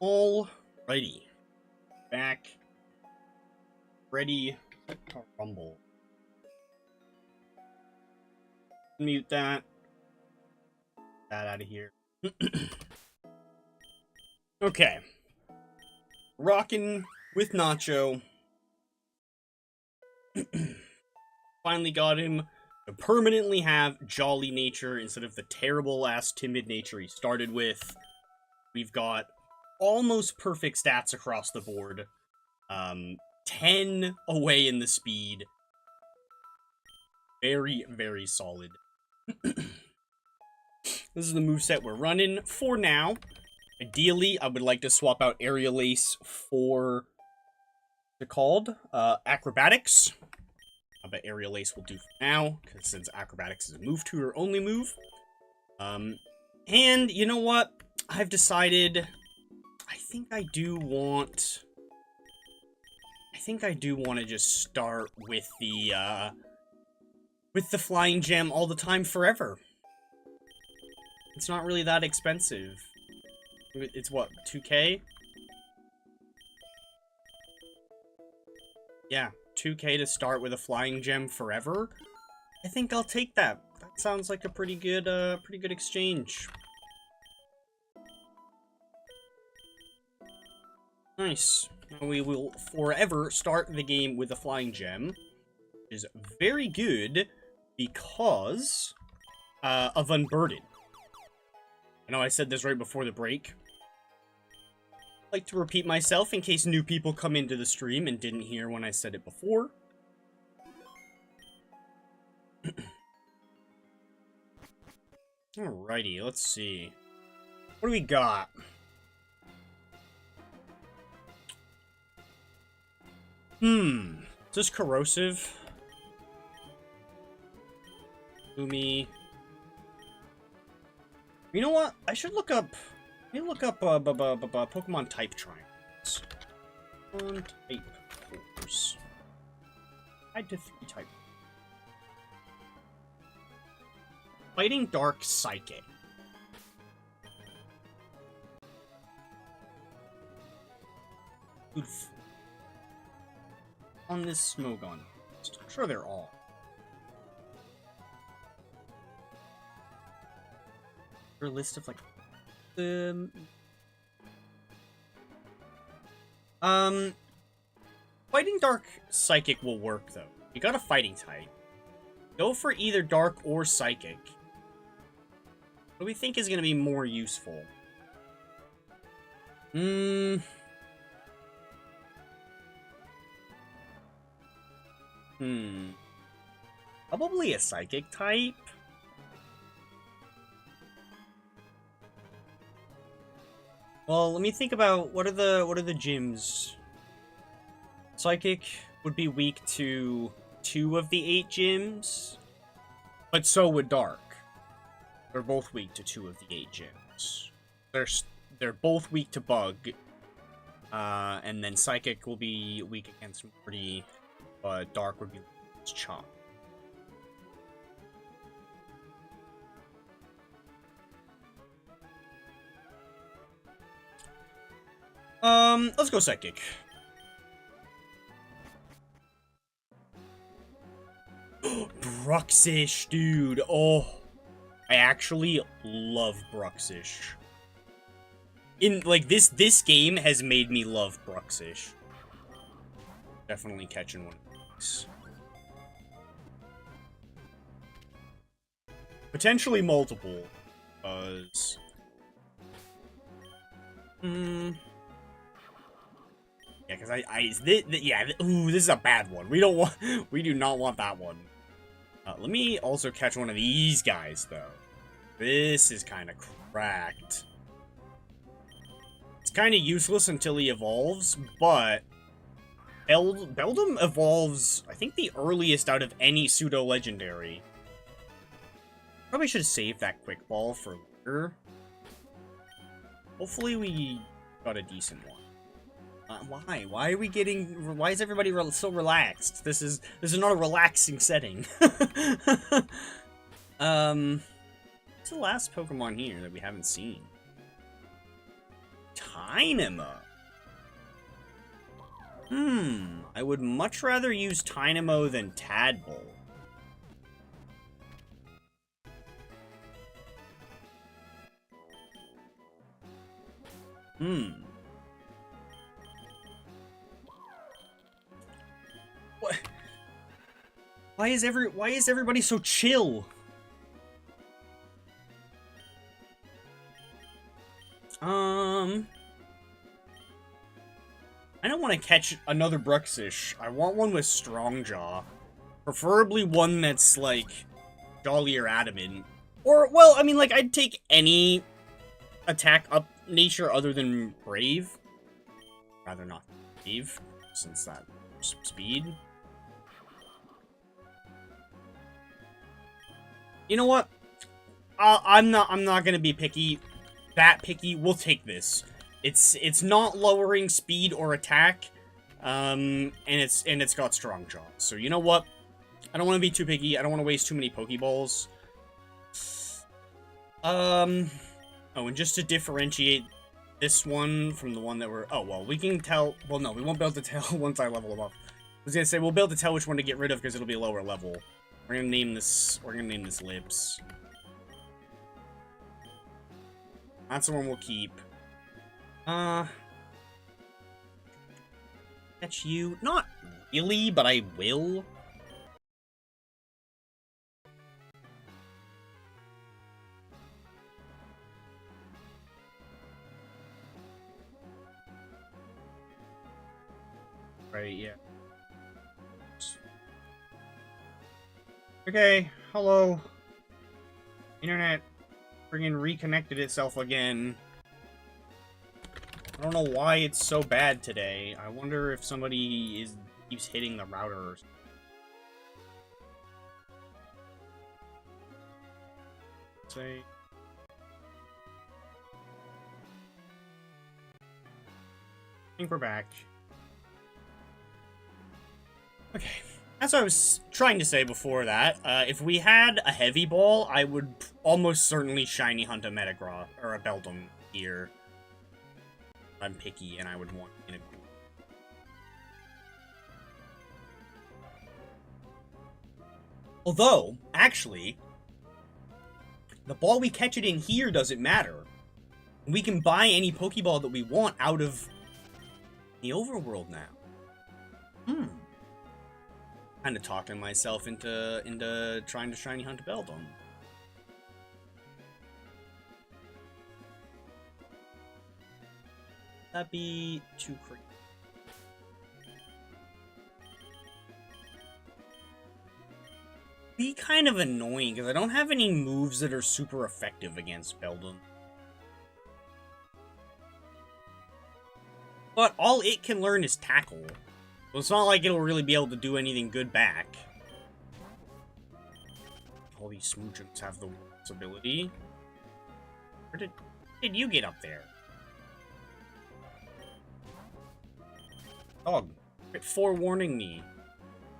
Speaker 1: Alrighty. Back. Ready to rumble. Mute that. That out of here. Okay. Rockin' with Nacho. Finally got him to permanently have jolly nature instead of the terrible-ass timid nature he started with. We've got almost perfect stats across the board. 10 away in the speed. Very, very solid. This is the moveset we're running for now. Ideally, I would like to swap out Aerial Ace for, what's it called? Acrobatics. But Aerial Ace will do for now, because since Acrobatics is a move tutor only move. And you know what? I've decided, I think I do want to just start with the Flying Gem all the time forever. It's not really that expensive. It's what, 2k? Yeah, 2k to start with a Flying Gem forever. I think I'll take that. That sounds like a pretty good exchange. Nice. Now we will forever start the game with a Flying Gem, which is very good because of Unburden. I know I said this right before the break. I'd like to repeat myself in case new people come into the stream and didn't hear when I said it before. Alrighty, let's see. What do we got? Is this corrosive? Umi. You know what? I should look up. Let me look up Pokemon type triangles. Pokemon type cores. Tied to 3 type. Fighting Dark Psychic. Oof. On this Smogon. I'm sure they're all. A list of like Fighting Dark Psychic will work though. You got a fighting type. Go for either Dark or Psychic. What do we think is gonna be more useful? Probably a Psychic type. Well, let me think about what are the gyms. Psychic would be weak to 2 of the 8 gyms, but so would Dark. They're both weak to 2 of the 8 gyms. They're both weak to Bug, and then Psychic will be weak against Morty, but Dark would be weak against Chop. Let's go Psychic. Bruxish, dude. Oh, I actually love Bruxish. This game has made me love Bruxish. Definitely catching one of these. Potentially multiple, because yeah, because ooh, this is a bad one. We do not want that one. Let me also catch one of these guys, though. This is kind of cracked. It's kind of useless until he evolves, but Beldum evolves, I think, the earliest out of any pseudo-legendary. Probably should have saved that Quick Ball for later. Hopefully we got a decent one. Why? Why are we getting? Why is everybody so relaxed? This is not a relaxing setting. What's the last Pokemon here that we haven't seen? Tynamo. I would much rather use Tynamo than Tadpole. What? Why is everybody so chill? I don't want to catch another Bruxish. I want one with Strong Jaw. Preferably one that's, like, Jolly or Adamant. Or, well, I mean, like, I'd take any attack up nature other than Brave. Rather not Brave, since that speed. You know what? I'm not gonna be picky. That picky. We'll take this. It's not lowering speed or attack, and it's got Strong Jaw. So you know what? I don't want to be too picky. I don't want to waste too many Pokeballs. Oh, and just to differentiate this one from the one that we're... Oh, well, we can tell... Well, no, we won't be able to tell once I level them up. I was gonna say, we'll be able to tell which one to get rid of because it'll be a lower level. We're gonna name this... We're gonna name this Lips. That's the one we'll keep. Catch you? Not really, but I will. Right, yeah. Okay, hello. Internet friggin' reconnected itself again. I don't know why it's so bad today. I wonder if somebody keeps hitting the router or something. Say... I think we're back. Okay. As I was trying to say before that, if we had a heavy ball, I would almost certainly shiny hunt a Metagross or a Beldum here. I'm picky and I would want in a... Although, actually, the ball we catch it in here doesn't matter. We can buy any Pokeball that we want out of the overworld now. Kind of talking myself into trying to shiny hunt a Beldum. That'd be too crazy. Be kind of annoying because I don't have any moves that are super effective against Beldum. But all it can learn is Tackle. So it's not like it'll really be able to do anything good back. All these Smoochums have the ability. Where did you get up there? Dog, quit forewarning me.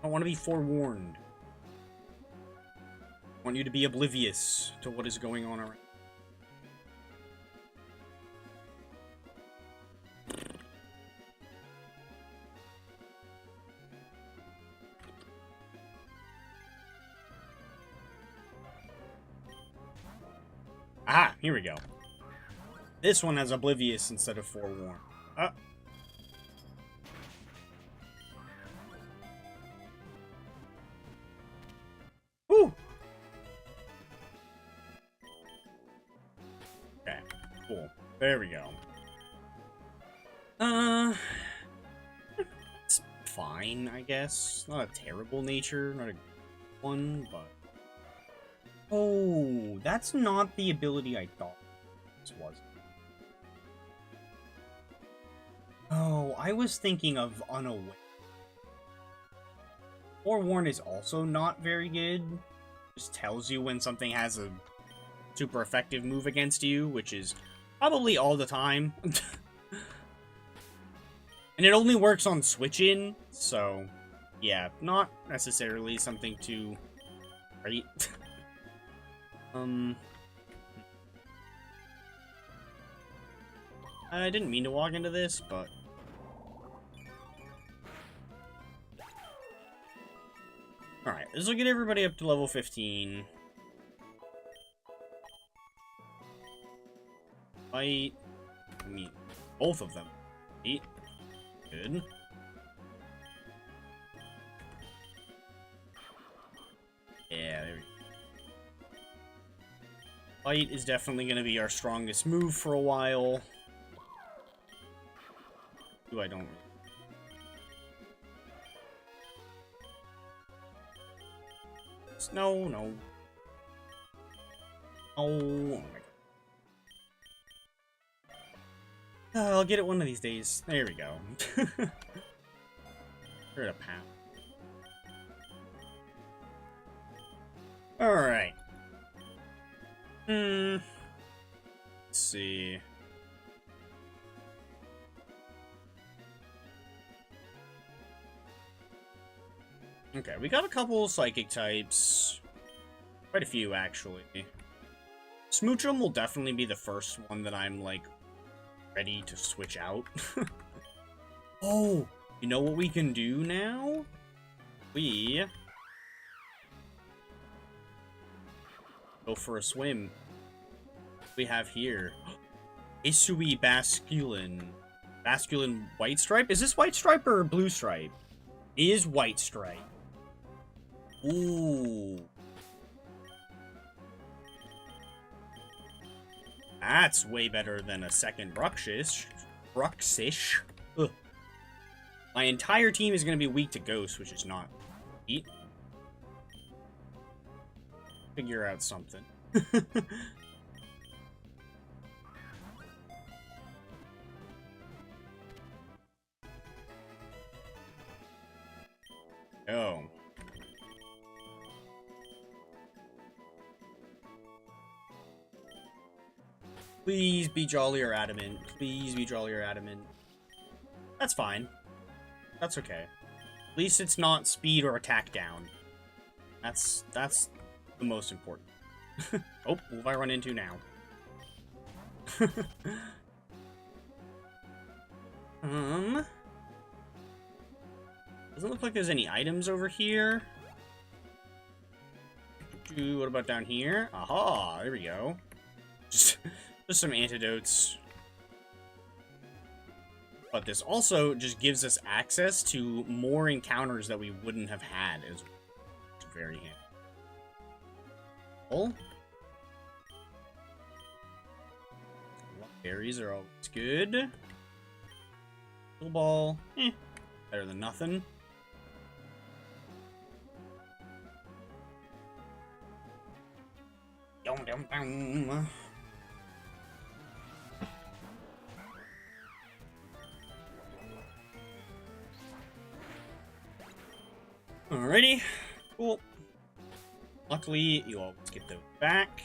Speaker 1: I don't want to be forewarned. I want you to be oblivious to what is going on around. Ah, here we go. This one has oblivious instead of forewarned. Woo! Okay, cool. There we go. It's fine, I guess. Not a terrible nature, not a good one, but... Oh, that's not the ability I thought this was. Oh, I was thinking of Unaware. Forewarn is also not very good. Just tells you when something has a super effective move against you, which is probably all the time. And it only works on switch-in, so yeah, not necessarily something to... Right? I didn't mean to walk into this, but... Alright, this will get everybody up to level 15. Fight. I mean, both of them. Eat. Good. Yeah, there we go. Fight is definitely going to be our strongest move for a while. Ooh, I don't really... No, no. Oh my god. I'll get it one of these days. There we go. We're at a pound. Alright. Let's see. Okay, we got a couple psychic types. Quite a few, actually. Smoochum will definitely be the first one that I'm, like, ready to switch out. Oh, you know what we can do now? We... go for a swim. We have here. Isui Basculin. Basculin White Stripe? Is this White Stripe or Blue Stripe? It is White Stripe. Ooh. That's way better than a second Bruxish. Ugh. My entire team is going to be weak to Ghost, which is not... Eat. Figure out something. Oh. Please be Jolly or Adamant. Please be Jolly or Adamant. That's fine. That's okay. At least it's not speed or attack down. That's the most important. Oh, who have I run into now? Doesn't look like there's any items over here. What about down here? Aha, there we go. Just some antidotes. But this also just gives us access to more encounters that we wouldn't have had. It's very handy. Oh. Berries are always good. Little ball. Better than nothing. Dum dum dum. Alrighty. Cool. Luckily, you always get those back.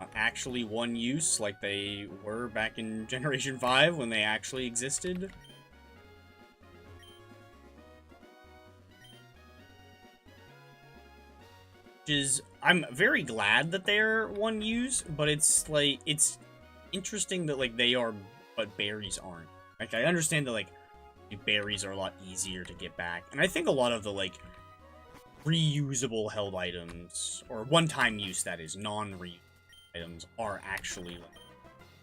Speaker 1: Not actually one use like they were back in Generation 5 when they actually existed. Which is, I'm very glad that they're one use, but it's like, it's interesting that like they are, but berries aren't. Like, I understand that like berries are a lot easier to get back, and I think a lot of the like reusable held items, or one-time use, that is, non-reusable items, are actually like,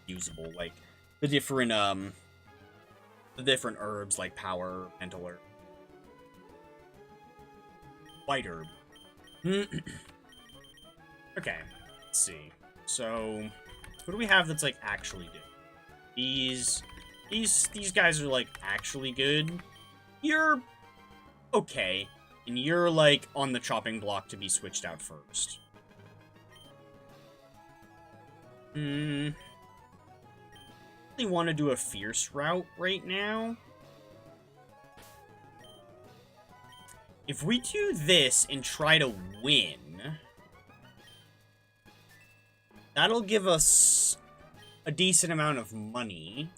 Speaker 1: usable. Like the different herbs like power, mental herb, white herb. Okay, let's see. So, what do we have that's like actually good? These guys are like actually good. You're okay. And you're, like, on the chopping block to be switched out first. I really want to do a fierce route right now. If we do this and try to win, that'll give us a decent amount of money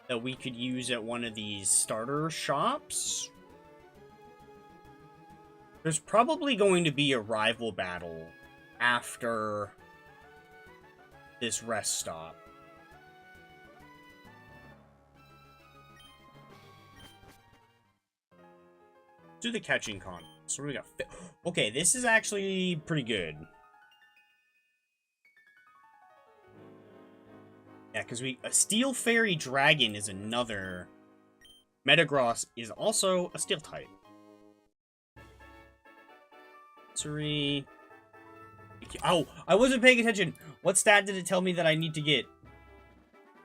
Speaker 1: that we could use at one of these starter shops. There's probably going to be a rival battle after this rest stop. do the catching con. So what do we got? Okay, this is actually pretty good. Yeah, because a Steel Fairy Dragon is another. Metagross is also a Steel type. Sorry. Oh, I wasn't paying attention. What stat did it tell me that I need to get?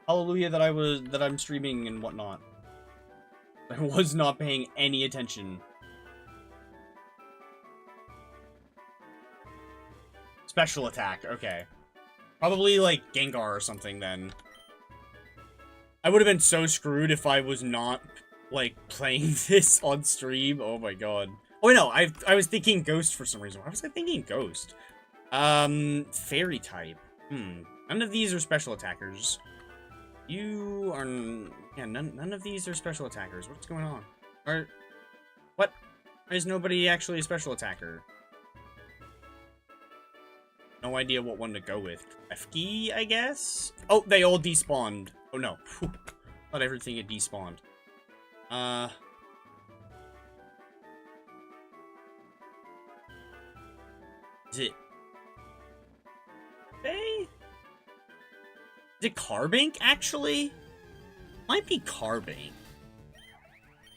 Speaker 1: Hallelujah that I'm streaming and whatnot. I was not paying any attention. Special attack, okay. Probably like Gengar or something then. I would have been so screwed if I was not like playing this on stream. Oh my god. Oh wait, no, I was thinking Ghost for some reason. Why was I thinking Ghost? Fairy type. None of these are special attackers. You are... Yeah, none of these are special attackers. What's going on? What? Why is nobody actually a special attacker? No idea what one to go with. Efki, I guess? Oh, they all despawned. Oh no. Thought everything had despawned. Is it... Hey? Is it Carbink, actually? Might be Carbink.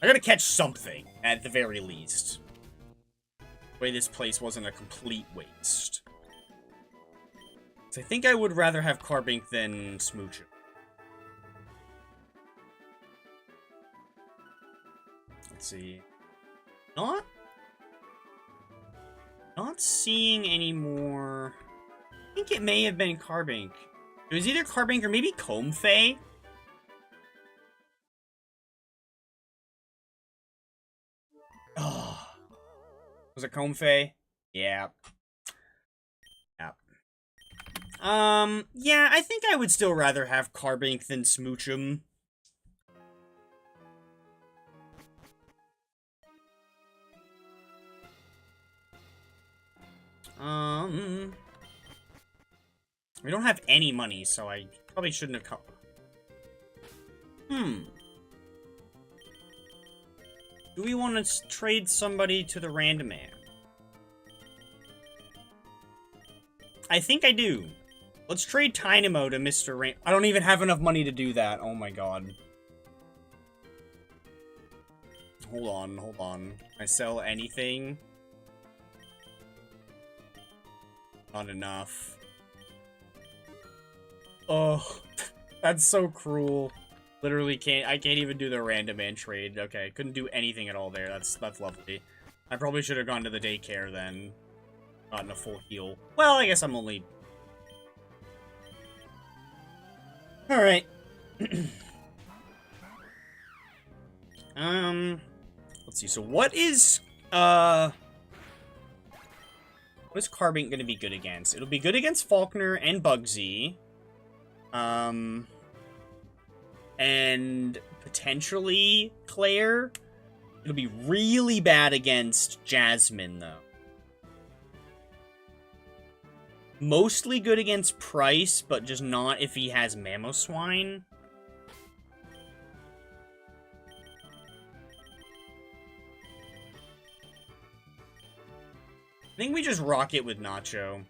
Speaker 1: I gotta catch something, at the very least. The way this place wasn't a complete waste. So I think I would rather have Carbink than Smoochum. Let's see. Not seeing any more... I think it may have been Carbink. It was either Carbink or maybe Comfey. Oh. Was it Comfey? Yeah. Yep. Yeah, I think I would still rather have Carbink than Smoochum. We don't have any money, so I probably shouldn't have come. Do we want to trade somebody to the random man? I think I do. Let's trade Tynamo to Mr. Rain. I don't even have enough money to do that. Oh my god. Hold on, hold on. Can I sell anything? Not enough. Oh, that's so cruel. Literally I can't even do the random man trade. Okay, couldn't do anything at all there. That's lovely. I probably should have gone to the daycare then. Gotten a full heal. Well, I guess I'm only... Alright. Let's see. So what is Carbink gonna be good against? It'll be good against Faulkner and Bugsy. And potentially Claire. It'll be really bad against Jasmine, though. Mostly good against Price, but just not if he has Mamoswine. I think we just rock it with Nacho.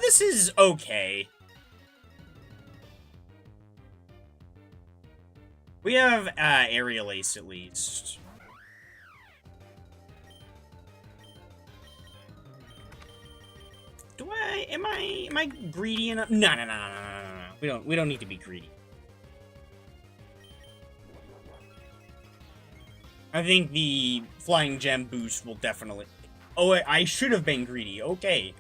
Speaker 1: This is okay. We have, Aerial Ace at least. Am I greedy enough? No. We don't need to be greedy. I think the Flying Gem boost will definitely... Oh, I should have been greedy. Okay.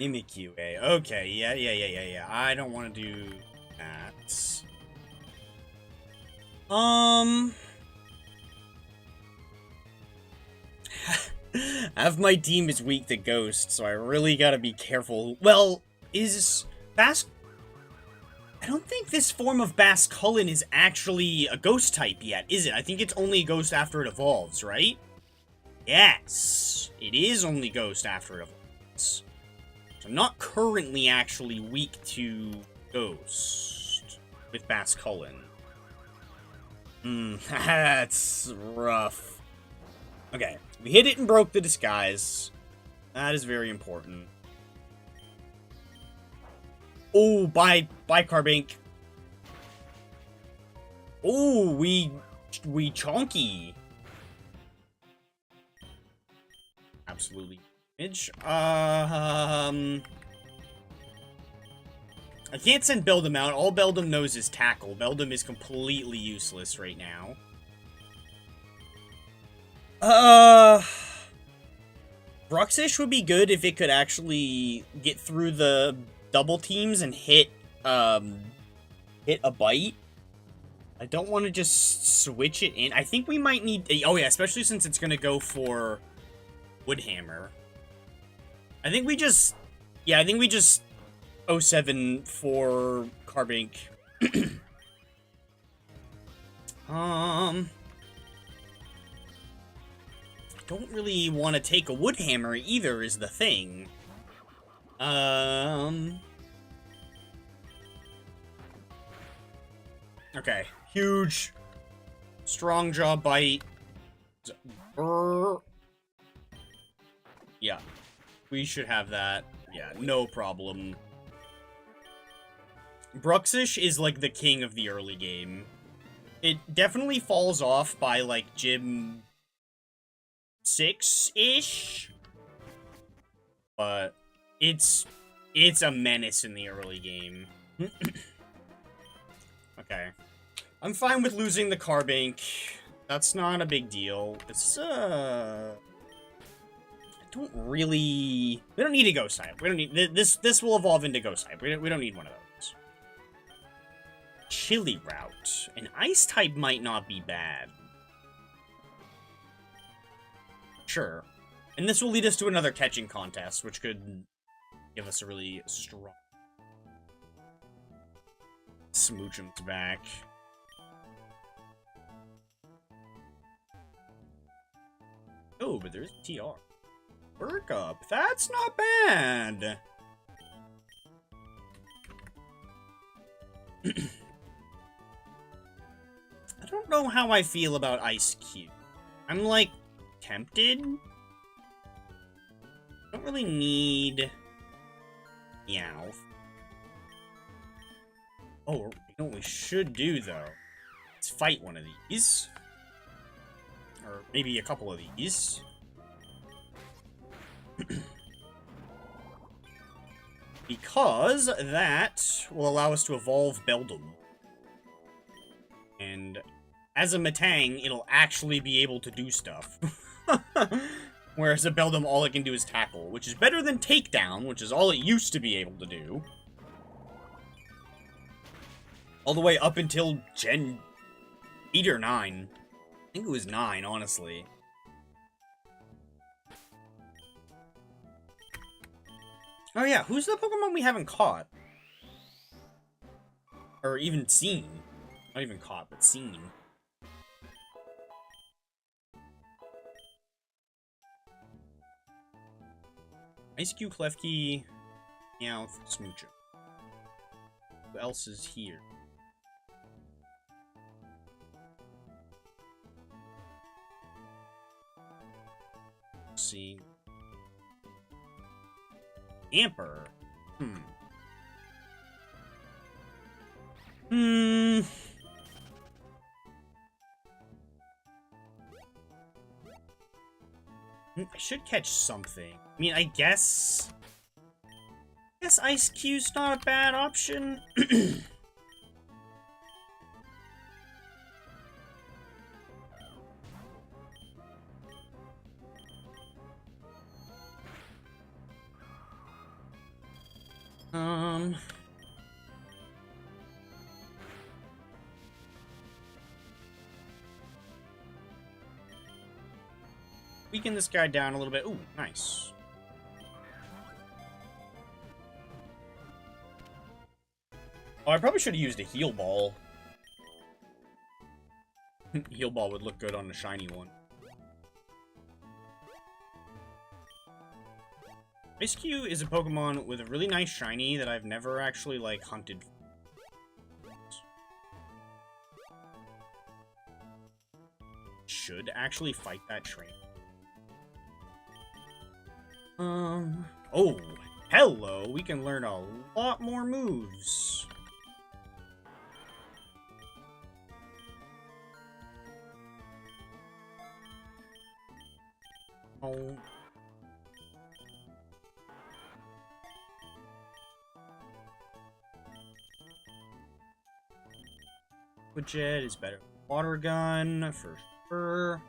Speaker 1: Mimikyu, eh? Okay, yeah. I don't want to do that. Half my team is weak to Ghost, so I really gotta be careful. Well, is Fast... don't think this form of Basculin is actually a ghost type yet, is it? I think it's only a ghost after it evolves, right? Yes, it is only ghost after it evolves. So not currently actually weak to ghost with Basculin. That's rough. Okay, we hit it and broke the disguise. That is very important. Oh, bye Carbink. Oh, we chonky. Absolutely. Image. I can't send Beldum out. All Beldum knows is tackle. Beldum is completely useless right now. Bruxish would be good if it could actually get through the double teams and hit a bite. I don't want to just switch it in. I think we might need... Oh yeah, especially since it's going to go for Woodhammer. I think we just... Yeah, I think we just 07 for Carbink. I don't really want to take a Woodhammer either, is the thing. Okay. Huge. Strong jaw bite. Yeah. We should have that. Yeah, no problem. Bruxish is like the king of the early game. It definitely falls off by like Gym 6-ish. But it's a menace in the early game. Okay. I'm fine with losing the Carbink. That's not a big deal. It's, I don't really... We don't need a Ghost type. We don't need... This will evolve into Ghost type. We don't need one of those. Chili Route. An Ice type might not be bad. Sure. And this will lead us to another catching contest, which could give us a really strong... Smoochum's back. Oh, but there's TR. Work up. That's not bad. I don't know how I feel about Ice Cube. I'm, like, tempted. I don't really need... Meowth. Oh, you know what we should do, though? Let's fight one of these. Or maybe a couple of these. Because that will allow us to evolve Beldum. And as a Metang, it'll actually be able to do stuff. Whereas a Beldum, all it can do is tackle, which is better than Takedown, which is all it used to be able to do. All the way up until Gen 8 or 9. I think it was 9, honestly. Oh yeah, who's the Pokemon we haven't caught? Or even seen. Not even caught, but seen. Ice Cube, Klefki, Meowth, Smoocher. Who else is here? Let's see. Amper. I should catch something. I mean, I guess Ice Cube's not a bad option. Weaken this guy down a little bit. Ooh, nice. Oh, I probably should have used a heal ball. Heal ball would look good on a shiny one. Ice-Q is a Pokemon with a really nice shiny that I've never actually, like, hunted. Should actually fight that train. Oh, hello! We can learn a lot more moves. Oh. Jet is better. Water gun for sure.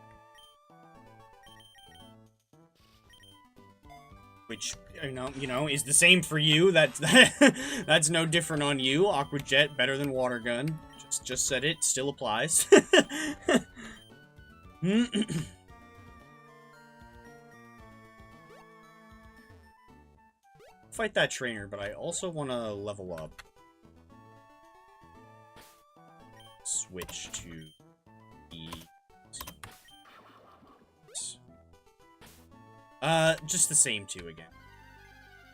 Speaker 1: Which, you know, is the same for you. That's no different on you. Aqua Jet better than water gun. Just said it. Still applies. Fight that trainer, but I also want to level up. Switch to just the same two again.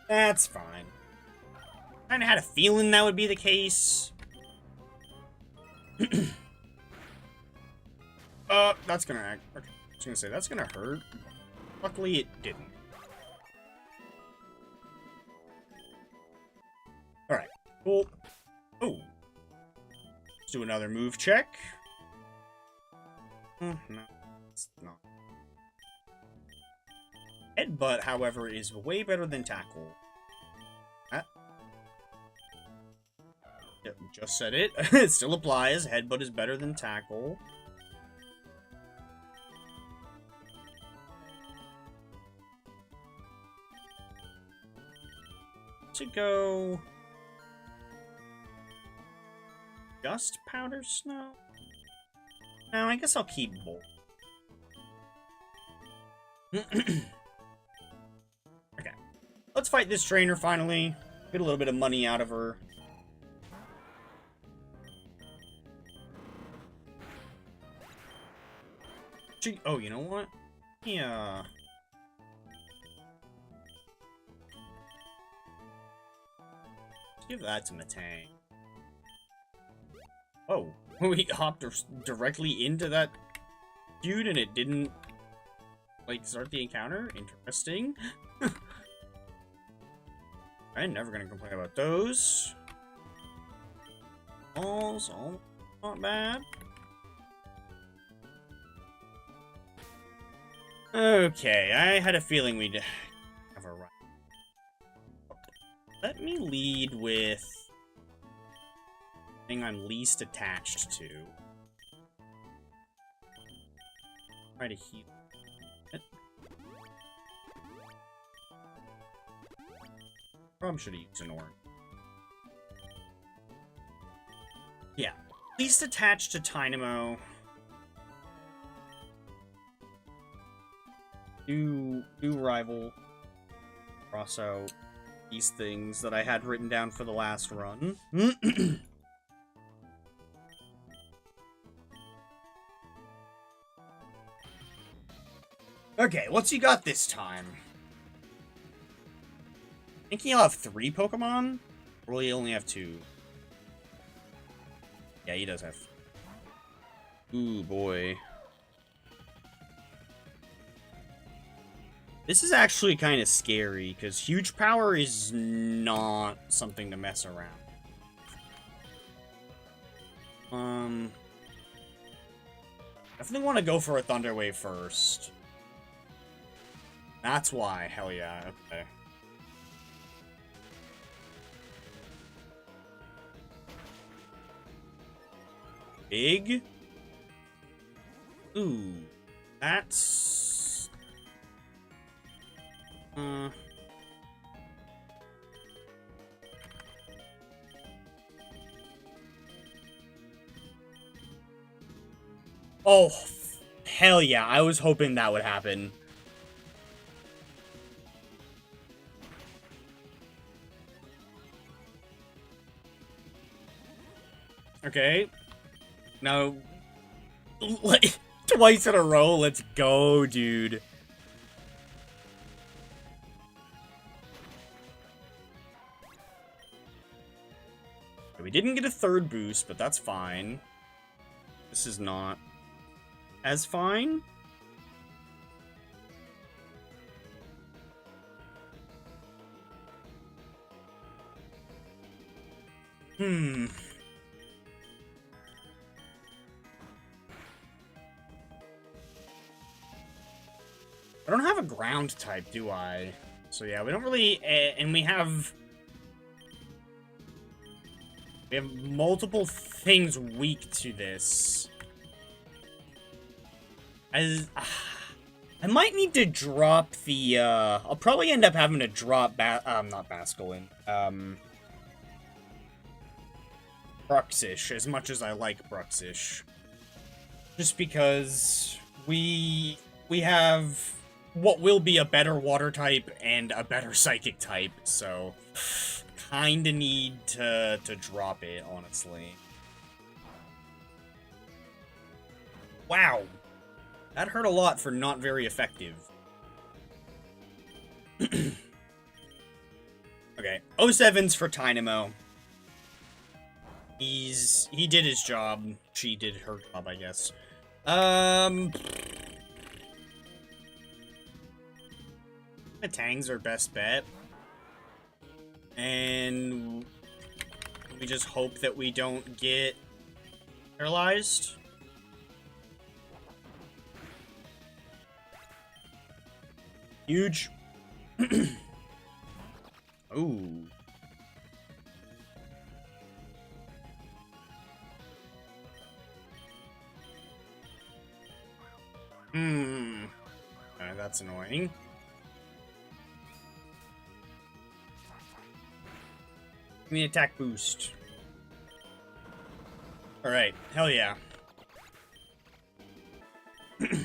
Speaker 1: That's fine. Kinda had a feeling that would be the case. That's gonna act. Okay, I was gonna say, that's gonna hurt. Luckily, it didn't. Alright, cool. Oh. Let's do another move check. No, it's not. Headbutt, however, is way better than Tackle. Yep, just said it. It still applies. Headbutt is better than Tackle. To go... Just Powder Snow? No, I guess I'll keep both. Okay. Let's fight this trainer finally. Get a little bit of money out of her. Oh, you know what? Yeah. Give that to Matang. Oh, we hopped directly into that dude and it didn't, like, start the encounter? Interesting. I'm never gonna complain about those. Also, not bad. Okay, I had a feeling we'd have a run. Let me lead with the thing I'm least attached to. Try to heal it. Probably should have used an orange. Yeah, least attached to Tynamo. Do rival. Cross out these things that I had written down for the last run. Okay, what's he got this time? I think he'll have 3 Pokemon? Or will he only have 2? Yeah, he does have. Ooh, boy. This is actually kind of scary, because huge power is not something to mess around. Definitely want to go for a Thunder Wave first. That's why, hell yeah, okay. Big? Ooh, that's... Oh, hell yeah, I was hoping that would happen. Okay. Now, like, twice in a row, let's go, dude. We didn't get a third boost, but that's fine. This is not as fine. I don't have a ground type, do I? So yeah, we don't really, and we have multiple things weak to this. I might need to drop the, I'll probably end up having to drop, not Basculin, Bruxish, as much as I like Bruxish. Just because we have what will be a better water type and a better psychic type, so kinda need to drop it, honestly. Wow. That hurt a lot for not very effective. Okay, 07's for Tynamo. He did his job. She did her job, I guess. Tang's our best bet. And we just hope that we don't get paralyzed. Huge. Ooh. That's annoying. Give me an attack boost. Alright, hell yeah. Okay.